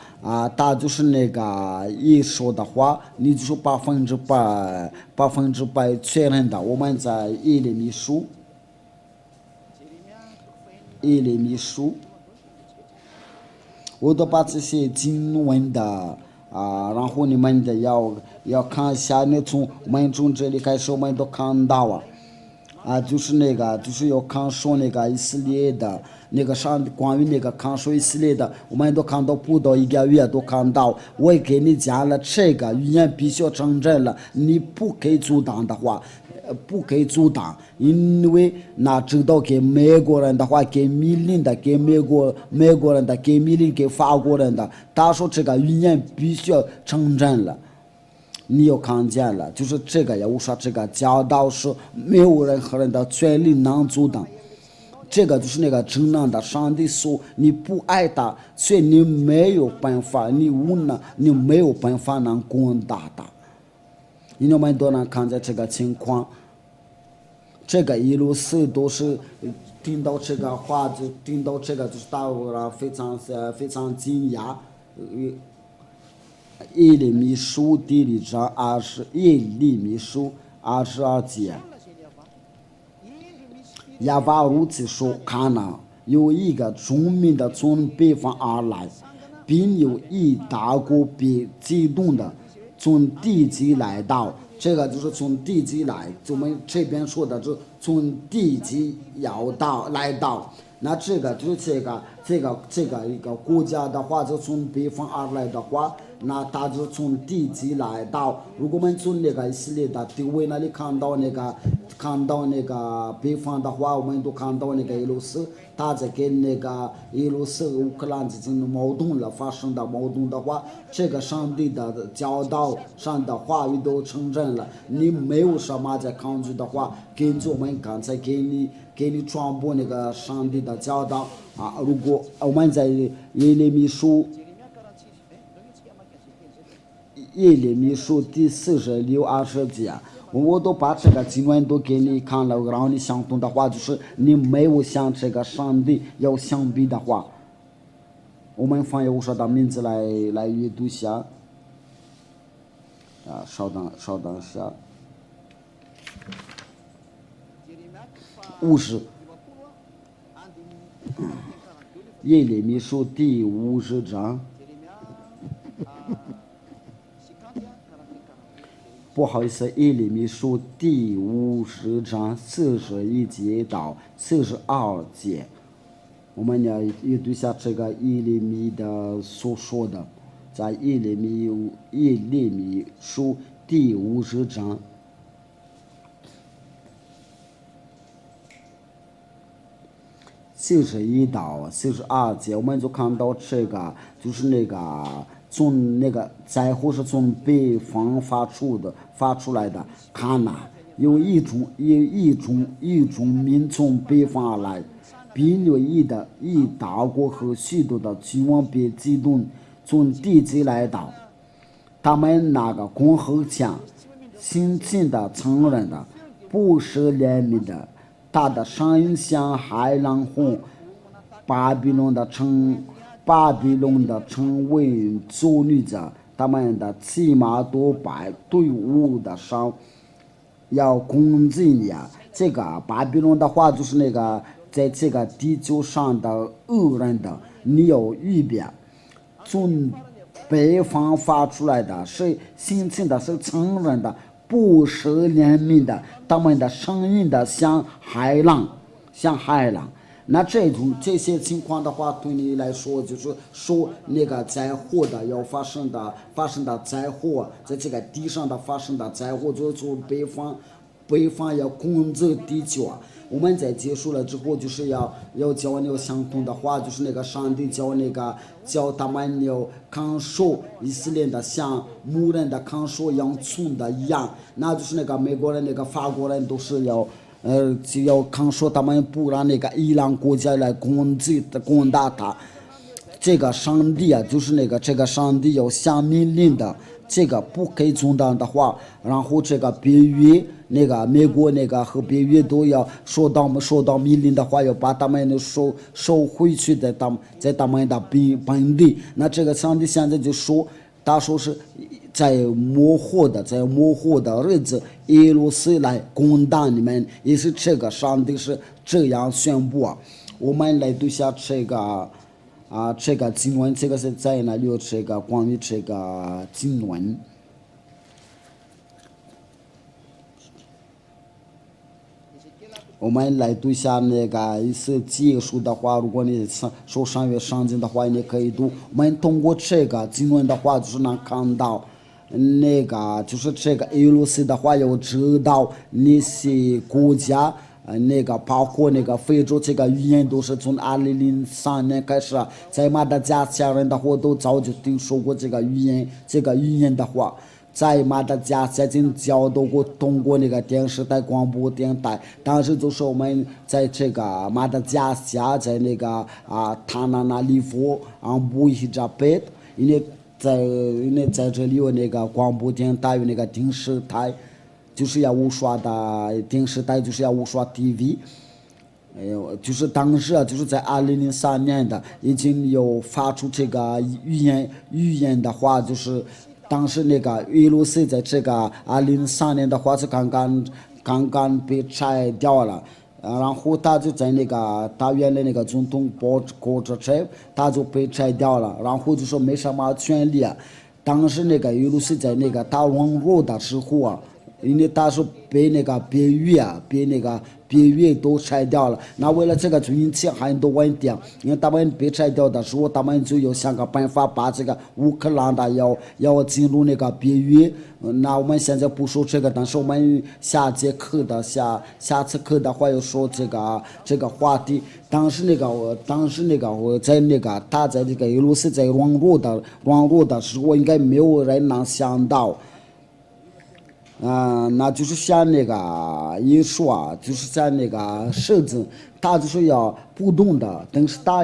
艺术的话，你就说100%确认的。我们在耶利米书。我都把这些经文的然后你们的要看一下，你从这里开始我们都看到就是就是要看说那个以色列的那个关于那个看说以色列的，我们都看到不到1个月都看到。我也给你讲了，这个语言必须要成真了，你不可以阻挡的话。不可以阻挡，因为那知道给美国人的话，给命令的，给美国人的，给命令给法国人的，他说这个语言必须要成真了，你又看见了，就是这个我说这个教导是没有任何人的权利能阻挡，这个就是那个真正的上帝说你不爱他，所以你没有办法，你没有办法能攻打他。因为我们都能看见这个情况，这个一路是都是听到这个话，就听到这个就是大伙非常惊讶。耶利米书第2章22节，亚巴如此说：看哪，有一个众民的从北方而来，并有一大国别激动的。从地极来到，这个就是从地极来，我们这边说的就从地极来到，那这个就是这个一个国家的话，就从北方而来的话，那他就从地级来到。如果我们从那个以色列的地位那里看到那个北方的话，我们都看到那个俄罗斯，他在跟那个俄罗斯乌克兰之间的矛盾了，发生的矛盾的话，这个上帝的教导上的话语都承认了，你没有什么在抗拒的话，根据我们刚才给你传播那个上帝的教导啊。如果我们在耶利米书第46-20节，我都把这个经文都给你看了，然后你相同的话就是你没有向这个上帝要相比的话，我们翻译无数的名字来阅读一下啊，稍等一下。50耶利米书第50章，不好意思，耶利米书第50章41节到42节，我们要阅读一下这个耶利米的所说的，在耶利米书第50章。41到42节，我们就看到这个，就是那个从那个灾祸是从北方发出来的。看呐，有一种民从北方而来，比略一大国和许多的君王别基顿从地级来到，他们那个攻后强，辛勤的残忍的，不施怜悯的。他的声音像海浪洪，巴比伦的城为作女者，他们的骑马多摆队伍的上要攻击你啊！这个巴比伦的话就是那个在这个地球上的恶人的，你要预备。从北方发出来的是辛勤的，是残忍的。不施怜悯的，他们的声音的像海浪。那这些情况的话，对你来说就是说那个灾祸的要发生的灾祸，在这个地上的发生的灾祸，就是从北方要攻击地球啊。我们在结束了之后，就是要教那个相同的话，就是那个上帝教他们要看守以色列的像牧人的看守养豚的一样，那就是那个美国人、那个法国人都是要看守他们，不让那个伊朗国家来攻打他。这个上帝啊，就是这个上帝要下命令的，这个不可以中断的话，然后这个北约那个美国那个和北约都要收到命令的话，要把他们收回去在他们的本地。那这个上帝现在就说，他说是在模糊的日子，俄罗斯来攻打你们，也是这个上帝是这样宣布啊。我们来读下这个经文，这个是在哪里有这个关于这个经文？我们来读一下那个一些结束的话，如果你受上月上经的话，你可以读。我们通过这个经文的话，就是能看到那个就是这个俄罗斯的话，要知道那些国家。那个包括那个非洲，这个语言都是从2003年开始，在马达加斯加人的话都早就听说过这个语言的话，在马达加斯加已经教导过，通过那个电视台、广播电台。当时就是我们在这个马达加斯加，在那个塔纳纳利夫布伊扎贝，因为在这里有那个广播电台，有那个电视台。就是要无刷的电视台，就是要无刷 TV， 就是当时就是在2003年的已经有发出这个语言的话，就是当时那个俄罗斯在这个2003年的话是刚刚被拆掉了，然后他就在那个他原来那个总统戈尔巴乔夫他就被拆掉了，然后就说没什么权利啊。当时那个俄罗斯在那个他亡弱的时候啊。因为他说被那个别月都拆掉了，那为了这个就引起很多问题。因为他们被拆掉的时候，他们就要想个办法把这个乌克兰的要进入那个别月。那我们现在不说这个，但是我们下次课的话要说这个话题。当时那个我在那个他在这个俄罗斯在网络的时候，应该没有人能想到。那就是像那个艺术啊，就是像那个设置，它就是要不动的，但是它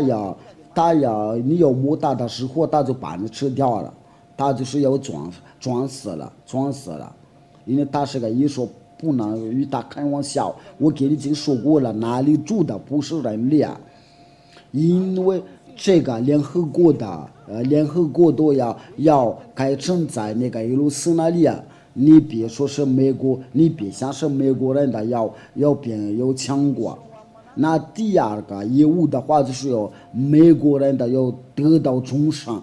你要摸它的时候，它就把你吃掉了，它就是要装死了，因为它是个艺术，不能与它开玩笑。我给你已经说过了，哪里住的不是人类啊？因为这个联合国都要改成在那个俄罗斯那里啊。你别说是美国，你别想是美国人的要变有强国。那第二个义务的话，就是要美国人的要得到重赏，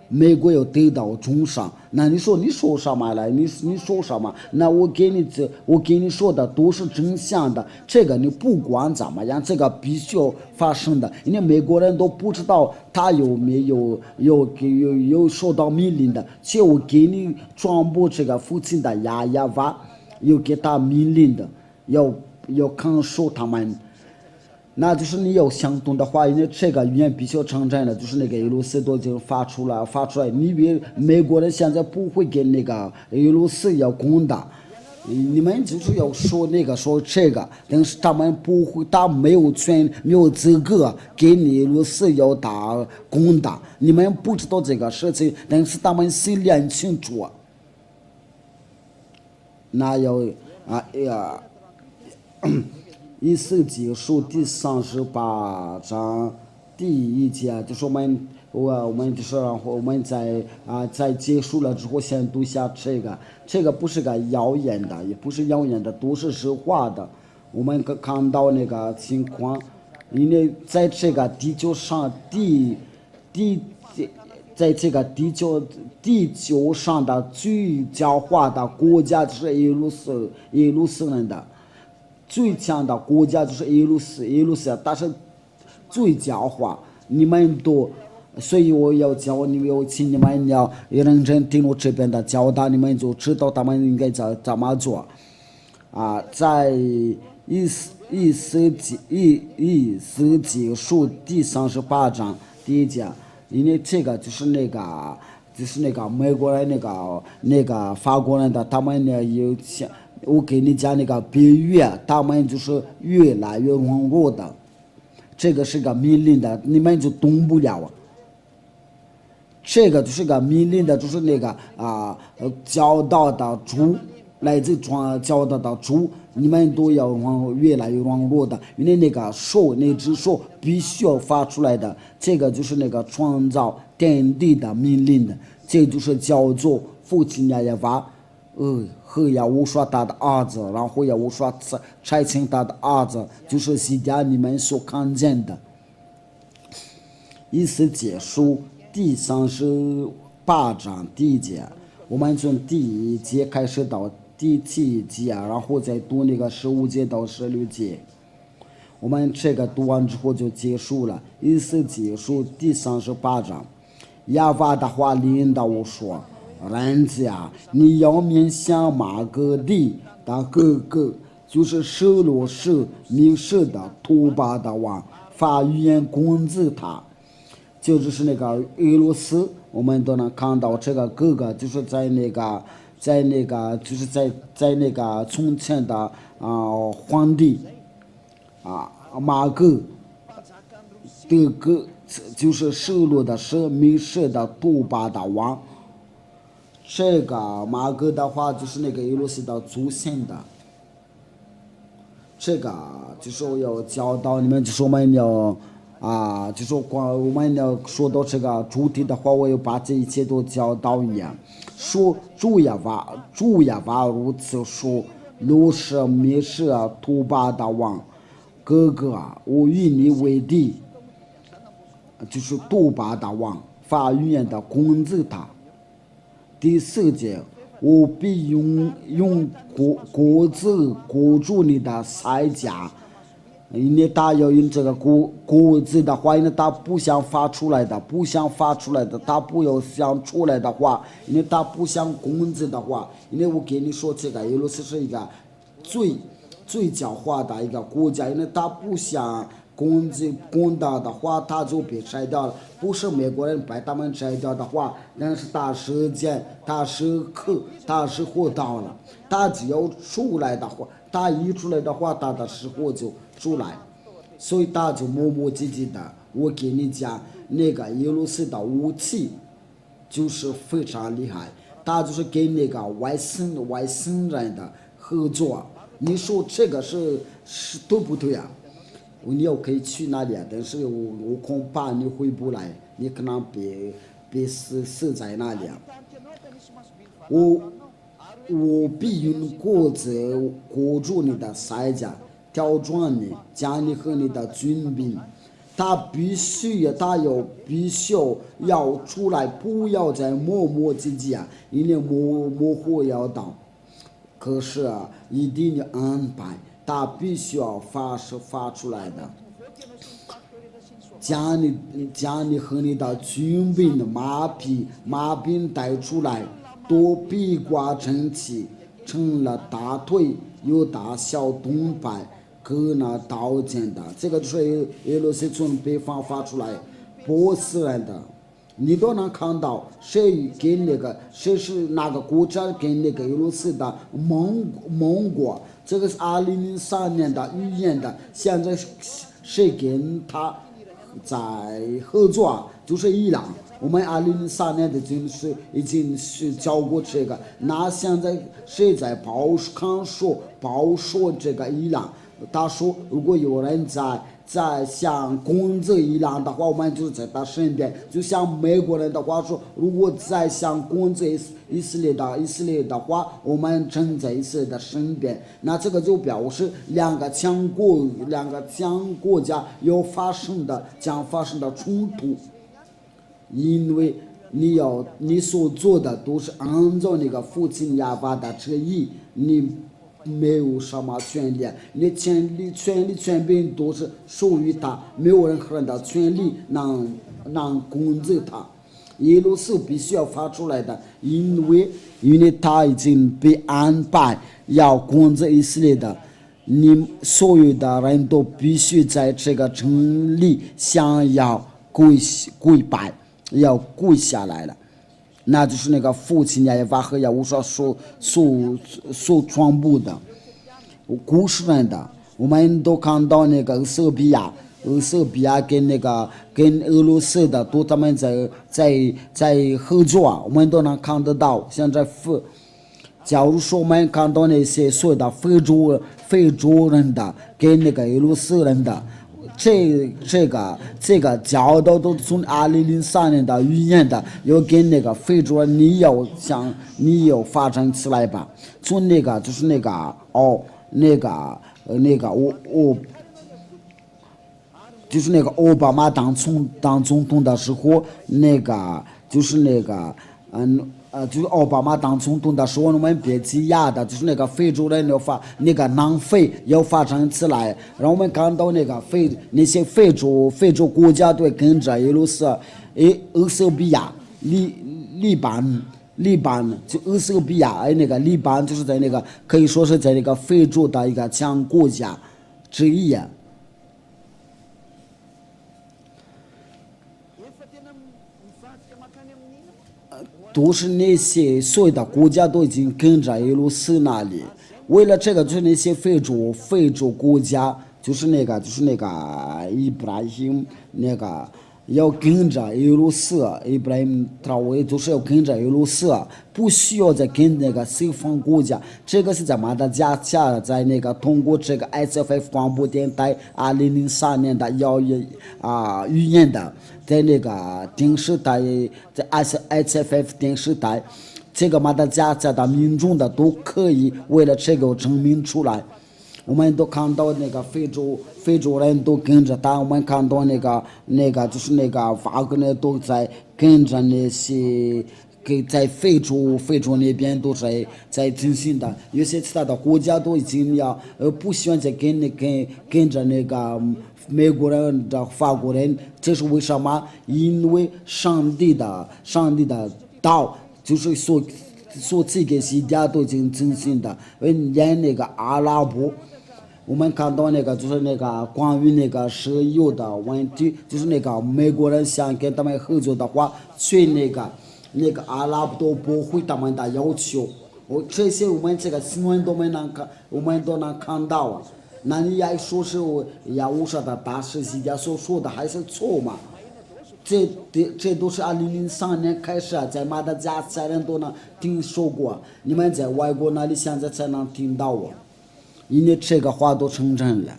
美国要得到重赏。那你说什么来？你说什么？那我给你说的都是真相的。这个你不管怎么样，这个必须要发生的。因为美国人都不知道他有没有受到命令的。且我给你传播这个父亲的哑巴，有给他命令的，要看守他们。那就是你有相同的话，因为这个语言必须要承认的，就是那个俄罗斯都已经发出来。你以为美国人现在不会跟那个俄罗斯要攻打？你们就是要说这个，但是他们不会，他没有资格给你俄罗斯要攻打。你们不知道这个事情，但是他们心里很清楚。那以斯结书第38章第1节，就是我们就是我们在结束了之后先读下这个不是个谣言的，也不是谣言的，都是实话的。我们看到那个情况，因为在这个地球上在这个地球上的最狡猾的国家就是俄罗斯人的。最强的国家就是俄罗斯，但是最狡猾，你们都，所以我要教你们，请你们要认真听我这边的教导，你们就知道他们应该怎么做。在以斯结书第38章第1节，因为这个就是那个美国人那个法国人的，他们呢有想。我给你讲那个比喻，他们就是越来越软弱的，这个是个命令的，你们就动不了。这个就是个命令的，就是那个教导的主，来自教导的主，你们都要越来越软弱的，因为那只手必须要发出来的，这个就是那个创造天地的命令的，这就是叫做父亲也发。和亚乌刷他的儿子，然后亚乌刷差遣他的儿子，就是现在你们所看见的。以斯结书第38章第1节，我们从第1节开始到第7节，然后再读那个15节到16节。我们这个读完之后就结束了。以斯结书第38章，亚法的话领导我说。人子啊，你要面向马哥地的哥哥，就是舍罗士米舍的图巴的王，发语言攻击他，就是那个俄罗斯，我们都能看到这个哥哥，就是在那个就是在那个从前的皇帝马哥的哥，就是舍罗的舍米舍的图巴的王。这个马哥的话就是那个俄罗斯的祖先的，这个就是我要教导你们，就是我们要就是我们要说到这个主题的话，我要把这一切都教导一样。说主耶华如此说：罗舍米舍图巴的王哥哥啊，我与你为敌，就是图巴的王发语言的攻击他。第4节，务必用果子裹住你的腮颊。因为他要用这个果子的话，因为他不想发出来的，他不要想出来的话，因为他不想工资的话，因为我跟你说，这个俄罗斯是一个最狡猾的一个国家，因为他不想工到的话，他就被拆掉了。不是美国人把他们拆掉的话，那是大时间、大时刻、大时候到了。他只要出来的话，他一出来的话，他的时候就出来，所以他就磨磨唧唧的。我给你讲，那个俄罗斯的武器就是非常厉害，他就是跟那个外星人的合作。你说这个是对不对啊？你要可以去那里啊，但是我恐怕你回不来，你可能被死在那里啊。我必用果子裹住你的腮颊，挑转你，将你和你的军兵，他必须要出来，不要再磨磨唧唧啊，因为模糊要到。可是啊，一定要安排，他必须要发出来的。将你和你的军兵的马兵带出来，都披挂整齐，成了大腿有大小盾牌，各拿刀剑的。这个就是俄罗斯从北方发出来，波斯人的。你都能看到谁是哪个国家跟那个俄罗斯的盟国，这个是2003年的预言的，现在谁跟他在合作，就是伊朗。我们2003年的已经是教过这个，那现在谁在报说这个伊朗？他说如果有人在想攻击伊朗的话，我们就在他身边。就像美国人的话说，如果在想攻击以色列的话，我们正在以色列的身边。那这个就表示两个强国家将发生的冲突，因为你所做的都是按照那个父亲亚巴的旨意，你没有什么权利，你权柄都是属于他，没有任何人的权利能攻击他。俄罗斯必须要发出来的，因为他已经被安排要攻击以色列的，你所有的人都必须在这个城里想要跪拜，要跪下来了。那就是那个父亲呀，瓦赫呀，我所传播的故事人的，我们都看到那个俄塞比亚跟俄罗斯的都他们在合作，我们都能看得到。现在假如说我们看到那些所有的非洲人的跟那个俄罗斯人的。这个教导都从2003年的预言的，要跟那个非洲你要发展起来吧。从那个就是就是那个奥巴马当总统的时候，就是奥巴马当总统的时候，我们别挤压的，就是那个非洲人那个南非要发展起来，让我们看到那些非洲国家都跟着俄罗斯、俄塞比亚、黎巴嫩，就俄塞比亚那个黎巴嫩就是在那个可以说是在那个非洲的一个强国家之一啊。都是那些所有的国家都已经跟着俄罗斯那里，为了这个就是那些非洲国家，就是那个伊布拉欣那个要跟着俄罗斯，伊布拉欣他我就是要跟着俄罗斯，不需要再跟那个西方国家。这个是在马达加斯加，在那个通过这个 SFF 广播电台2003年的预言的。在那个电视台，在 SFF 电视台，这个马达加斯加的民众的都可以为了这个证明出来。我们都看到那个非洲人都跟着他，我们看到那个就是那个法国人都在跟着给在非洲那边都在进行的，有些其他的国家都已经要不喜欢再跟着那个美国人的法国人，这是为什么？因为上帝的道就是所这个西家都已经进行的，连那个阿拉伯。我们看到那个就是那个关于那个石油的问题，就是那个美国人想跟他们合作的话，所以那个阿拉伯都不会他们的要求。这些我们这个新闻我们都能看到啊。那你要说是要无啥的大事情，家所说的还是错嘛？这都是2003年开始啊，在马达加斯加人都能听说过，你们在外国那里现在才能听到啊。因为这个话都成真了，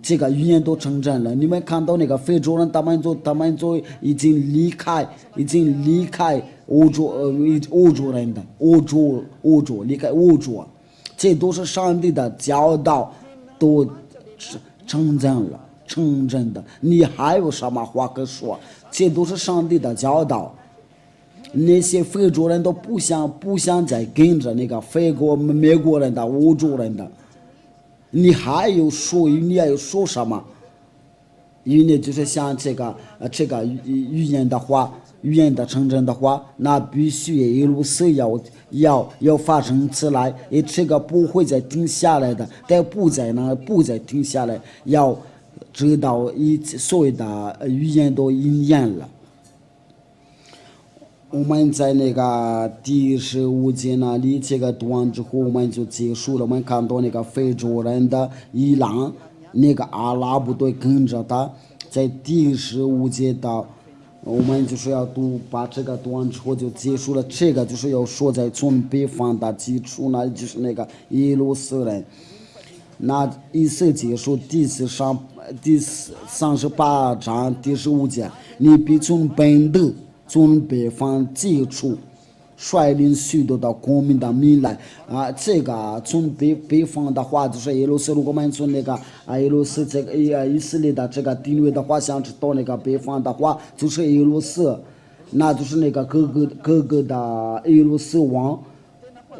这个语言都成真了。你们看到那个非洲人，他们就已经离开欧洲人的欧洲离开欧洲，这都是上帝的教导，都成真的。你还有什么话可说？这都是上帝的教导。那些非洲人都不想再跟着那个美国人的欧洲人的，你还有说什么？因为就是像这个语言的成真的话，那必须一路是要发生起来，这个不会再停下来的，但不再停下来，要知道所有的语言都应验了。我们在那个第15节那里这个读完之后，我们就结束了。我们看到那个非洲人的伊朗，那个阿拉伯都跟着他，在第15节到，我们就是要把这个读完之后就结束了。这个就是要说在从北方的基础那里，就是那个耶路撒冷。那意思结束第38章第15节，你必从本地。从北方接触，率领许多的国民的民来啊！这个从北方的话，就是耶路撒冷。如果我们从那个耶路撒这个以色列的这个地位的话，想知道那个北方的话，就是耶路撒，那就是那个各个的耶路撒王，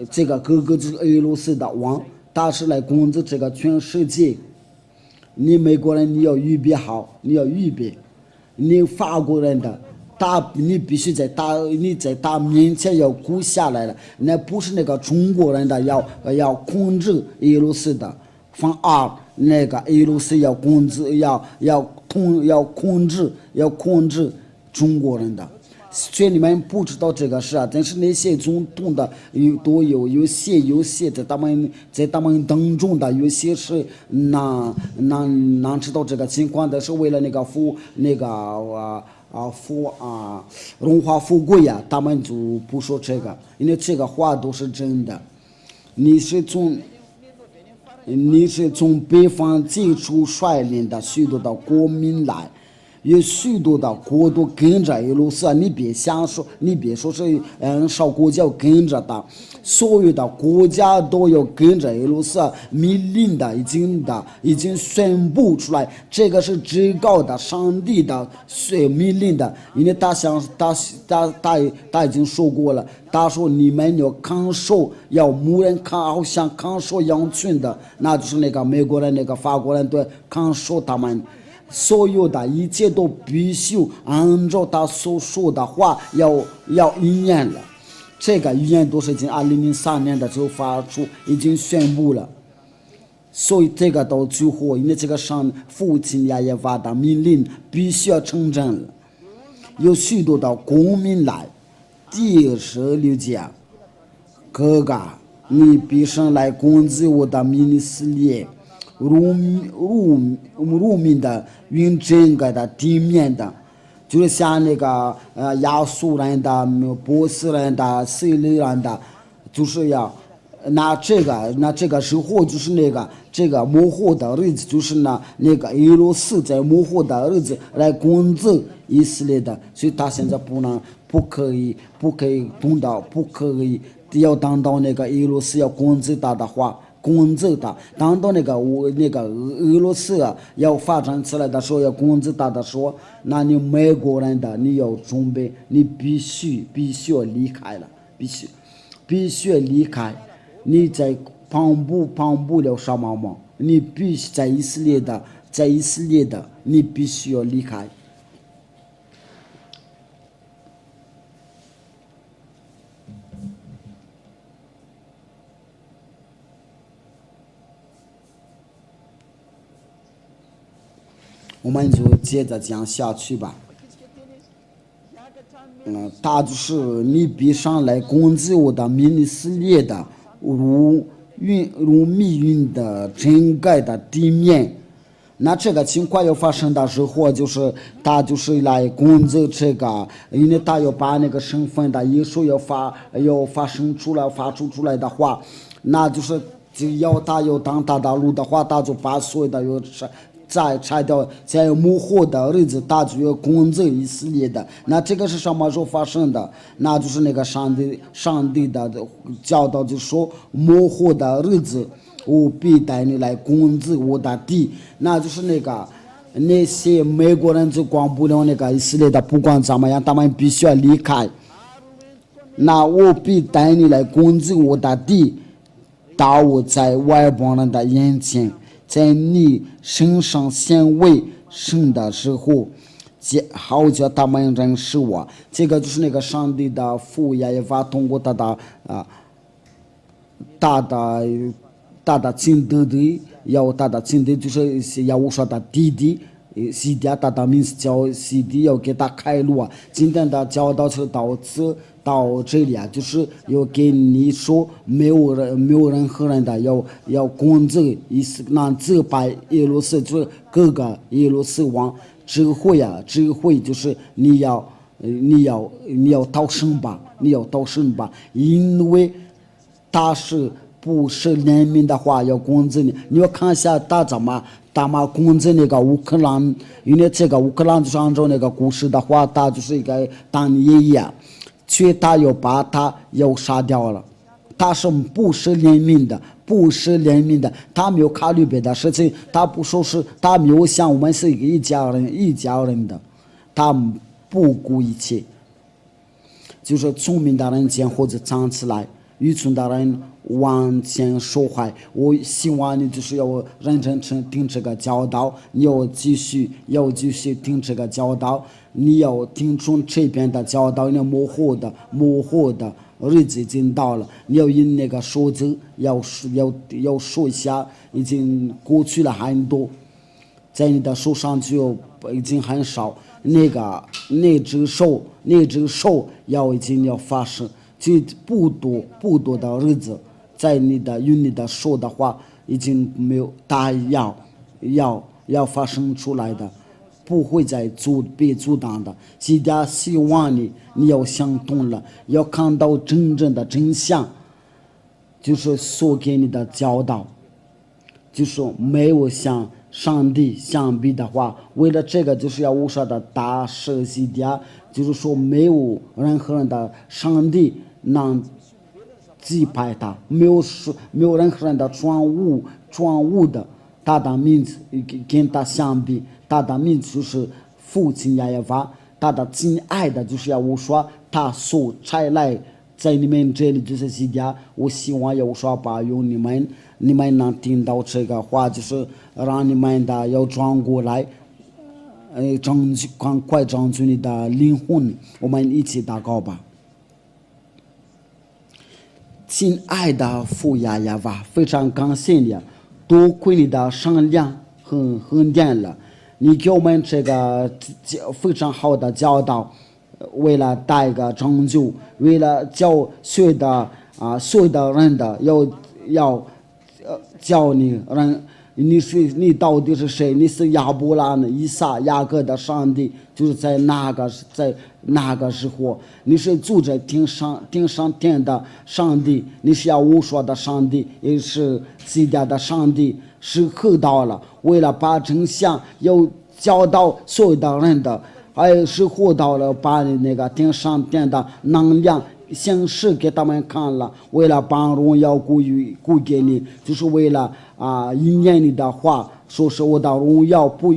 这个各个就是耶路撒的王，他是来控制这个全世界。你美国人你要预备好，你法国人的。你必须在他面前要跪下来了，那不是那个中国人的要控制耶路撒的，反而那个耶路撒要控制中国人的。所以你们不知道这个事啊，但是那些总统的有些在他们当中的有些是能知道这个情况的，是为了那个荣华富贵呀，他们就不说这个，因为这个话都是真的。你是从北方接触率领的许多的国民来，有许多的国都跟着耶路撒，你别说是少国家跟着他，所有的国家都要跟着耶路撒，命令的已经宣布出来，这个是至高的上帝的命令的，因为他已经说过了，他说你们要看守，要牧人好像看守羊群的，那就是那个美国人那个法国人对看守他们。所有的一切都必须按照他所说的话要应验了。这个预言都是已经2003年的就发出，已经宣布了。所以这个到最后，因为这个上父亲亚耶发的命令必须要成真了。有许多的公民来，第16节，哥哥，你必须来攻击我的民以色列。入民的用整个的地面的，就是像那个亚述人的、波斯人的、希律人的，就是要拿这个时候就是这个幕后的日子，就是那个耶路撒在幕后的日子来攻击以色列的，所以他现在不可以动到，不可以要等到那个耶路撒要攻击他的话。攻击他。当到那个俄罗斯要发展起来的时候，要攻击他的时候，那你美国人的你要准备，你必须要离开了，必须要离开。你在帮不了什么忙，你必须在以色列的，你必须要离开。我们就接着讲下去吧。他就是你必上来攻击我的以色列的如密云的整个的地面。那这个情况要发生的时候，就是他就是来攻击这个，因为他要把那个身份的耶稣要发出来的话，那就是只要他要当他的路的话，他就把所有的要再拆掉，在幕后的日子，他就要攻击以色列的。那这个是什么时候发生的？那就是那个上帝的教导，就说幕后的日子，我必带你来攻击我的地。那就是那些美国人就管不了那个以色列的，不管怎么样，他们必须要离开。那我必带你来攻击我的地，到我在外邦人的眼前。在你身上显为圣的时候，好叫他们认识我。这个就是那个上帝的父也法通过他的大的亲弟弟，要他的亲弟就是要我说的弟弟。西迪他的名字叫西迪，要给他开路啊。今天的教导就到这里啊，就是要给你说，没有任何人的要攻击那这把耶路撒就是各个耶路撒王智慧就是你要逃生吧，因为他是不是怜悯的话要攻击你。你要看一下他怎么攻击那个乌克兰，因为这个乌克兰就是按照那个故事的话，他就是一个当爷爷，却他要把他要杀掉了。他是不是怜悯的，他没有考虑别的事情，他不说是他没有想我们是一家人的，他不顾一切。就是聪明的人间或者站起来，愚蠢的人往前说话。我希望你就是要认真听这个教导，你要继续听这个教导，你要听从这边的教导。你模糊的日子已经到了，你要用那个数字要说一下，已经过去了很多，在你的手上就已经很少。那只手已经要发生，就不多的日子，在用你的手的话，已经没有他要发生出来的，不会再被阻挡的。现在希望你要想通了，要看到真正的真相，就是所给你的教导，就是没有像上帝相比的话，为了这个就是要无上的大设计的，就是说没有任何人的上帝能击败他，没有任何人的创物的他的名字跟他相比，他的名字就是父亲耶和华，他的亲爱的就是要我说他所差来在你们这里就是西家。我希望要说把用你们能听到这个话，就是让你们的要转过来，赶快长出你的灵魂。我们一起祷告吧。亲爱的父呀呀哇，非常感谢你，多亏你的善良和恩典了，你给我们这个非常好的教导，为了带个拯救，为了教所有的人的要教你人，你到底是谁？你是亚伯拉罕、以撒、雅各的上帝，就是在那个时候，你是住在天上天的上帝，你是要无说的上帝，也是自家的上帝，是喝到了，为了把真相要教导所有的人的，还是获到了把你那个天上天的能量形式给他们看了，为了把荣耀归给你，就是为了应验你的话，说是我的荣耀不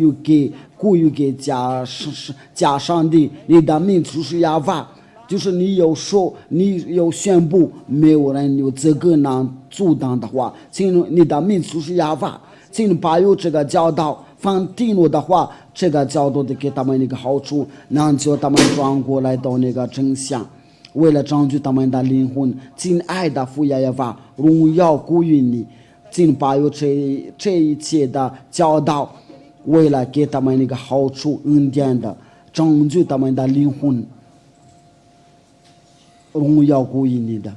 归于给假上帝，你的名就是亚法，就是你有说，你有宣布，没有人有资格能阻挡的话，请你的名就是亚法，请把有这个教导放定了的话，这个教导的给他们那个好处，能叫他们转过来到那个真相。为了拯救他们的灵魂，敬爱的父亚法，荣耀归于你，敬把有这一切的教导，为了给他们那个好处恩典的拯救他们的灵魂，荣耀归于你的。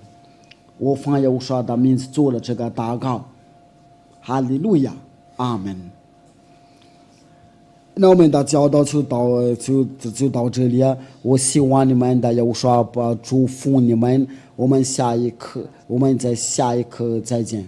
我奉耶和华的名字做了这个祷告，哈利路亚，阿门。那我们的教导就到这里啊！我希望你们的耶和华祝福你们。我们在下一课再见。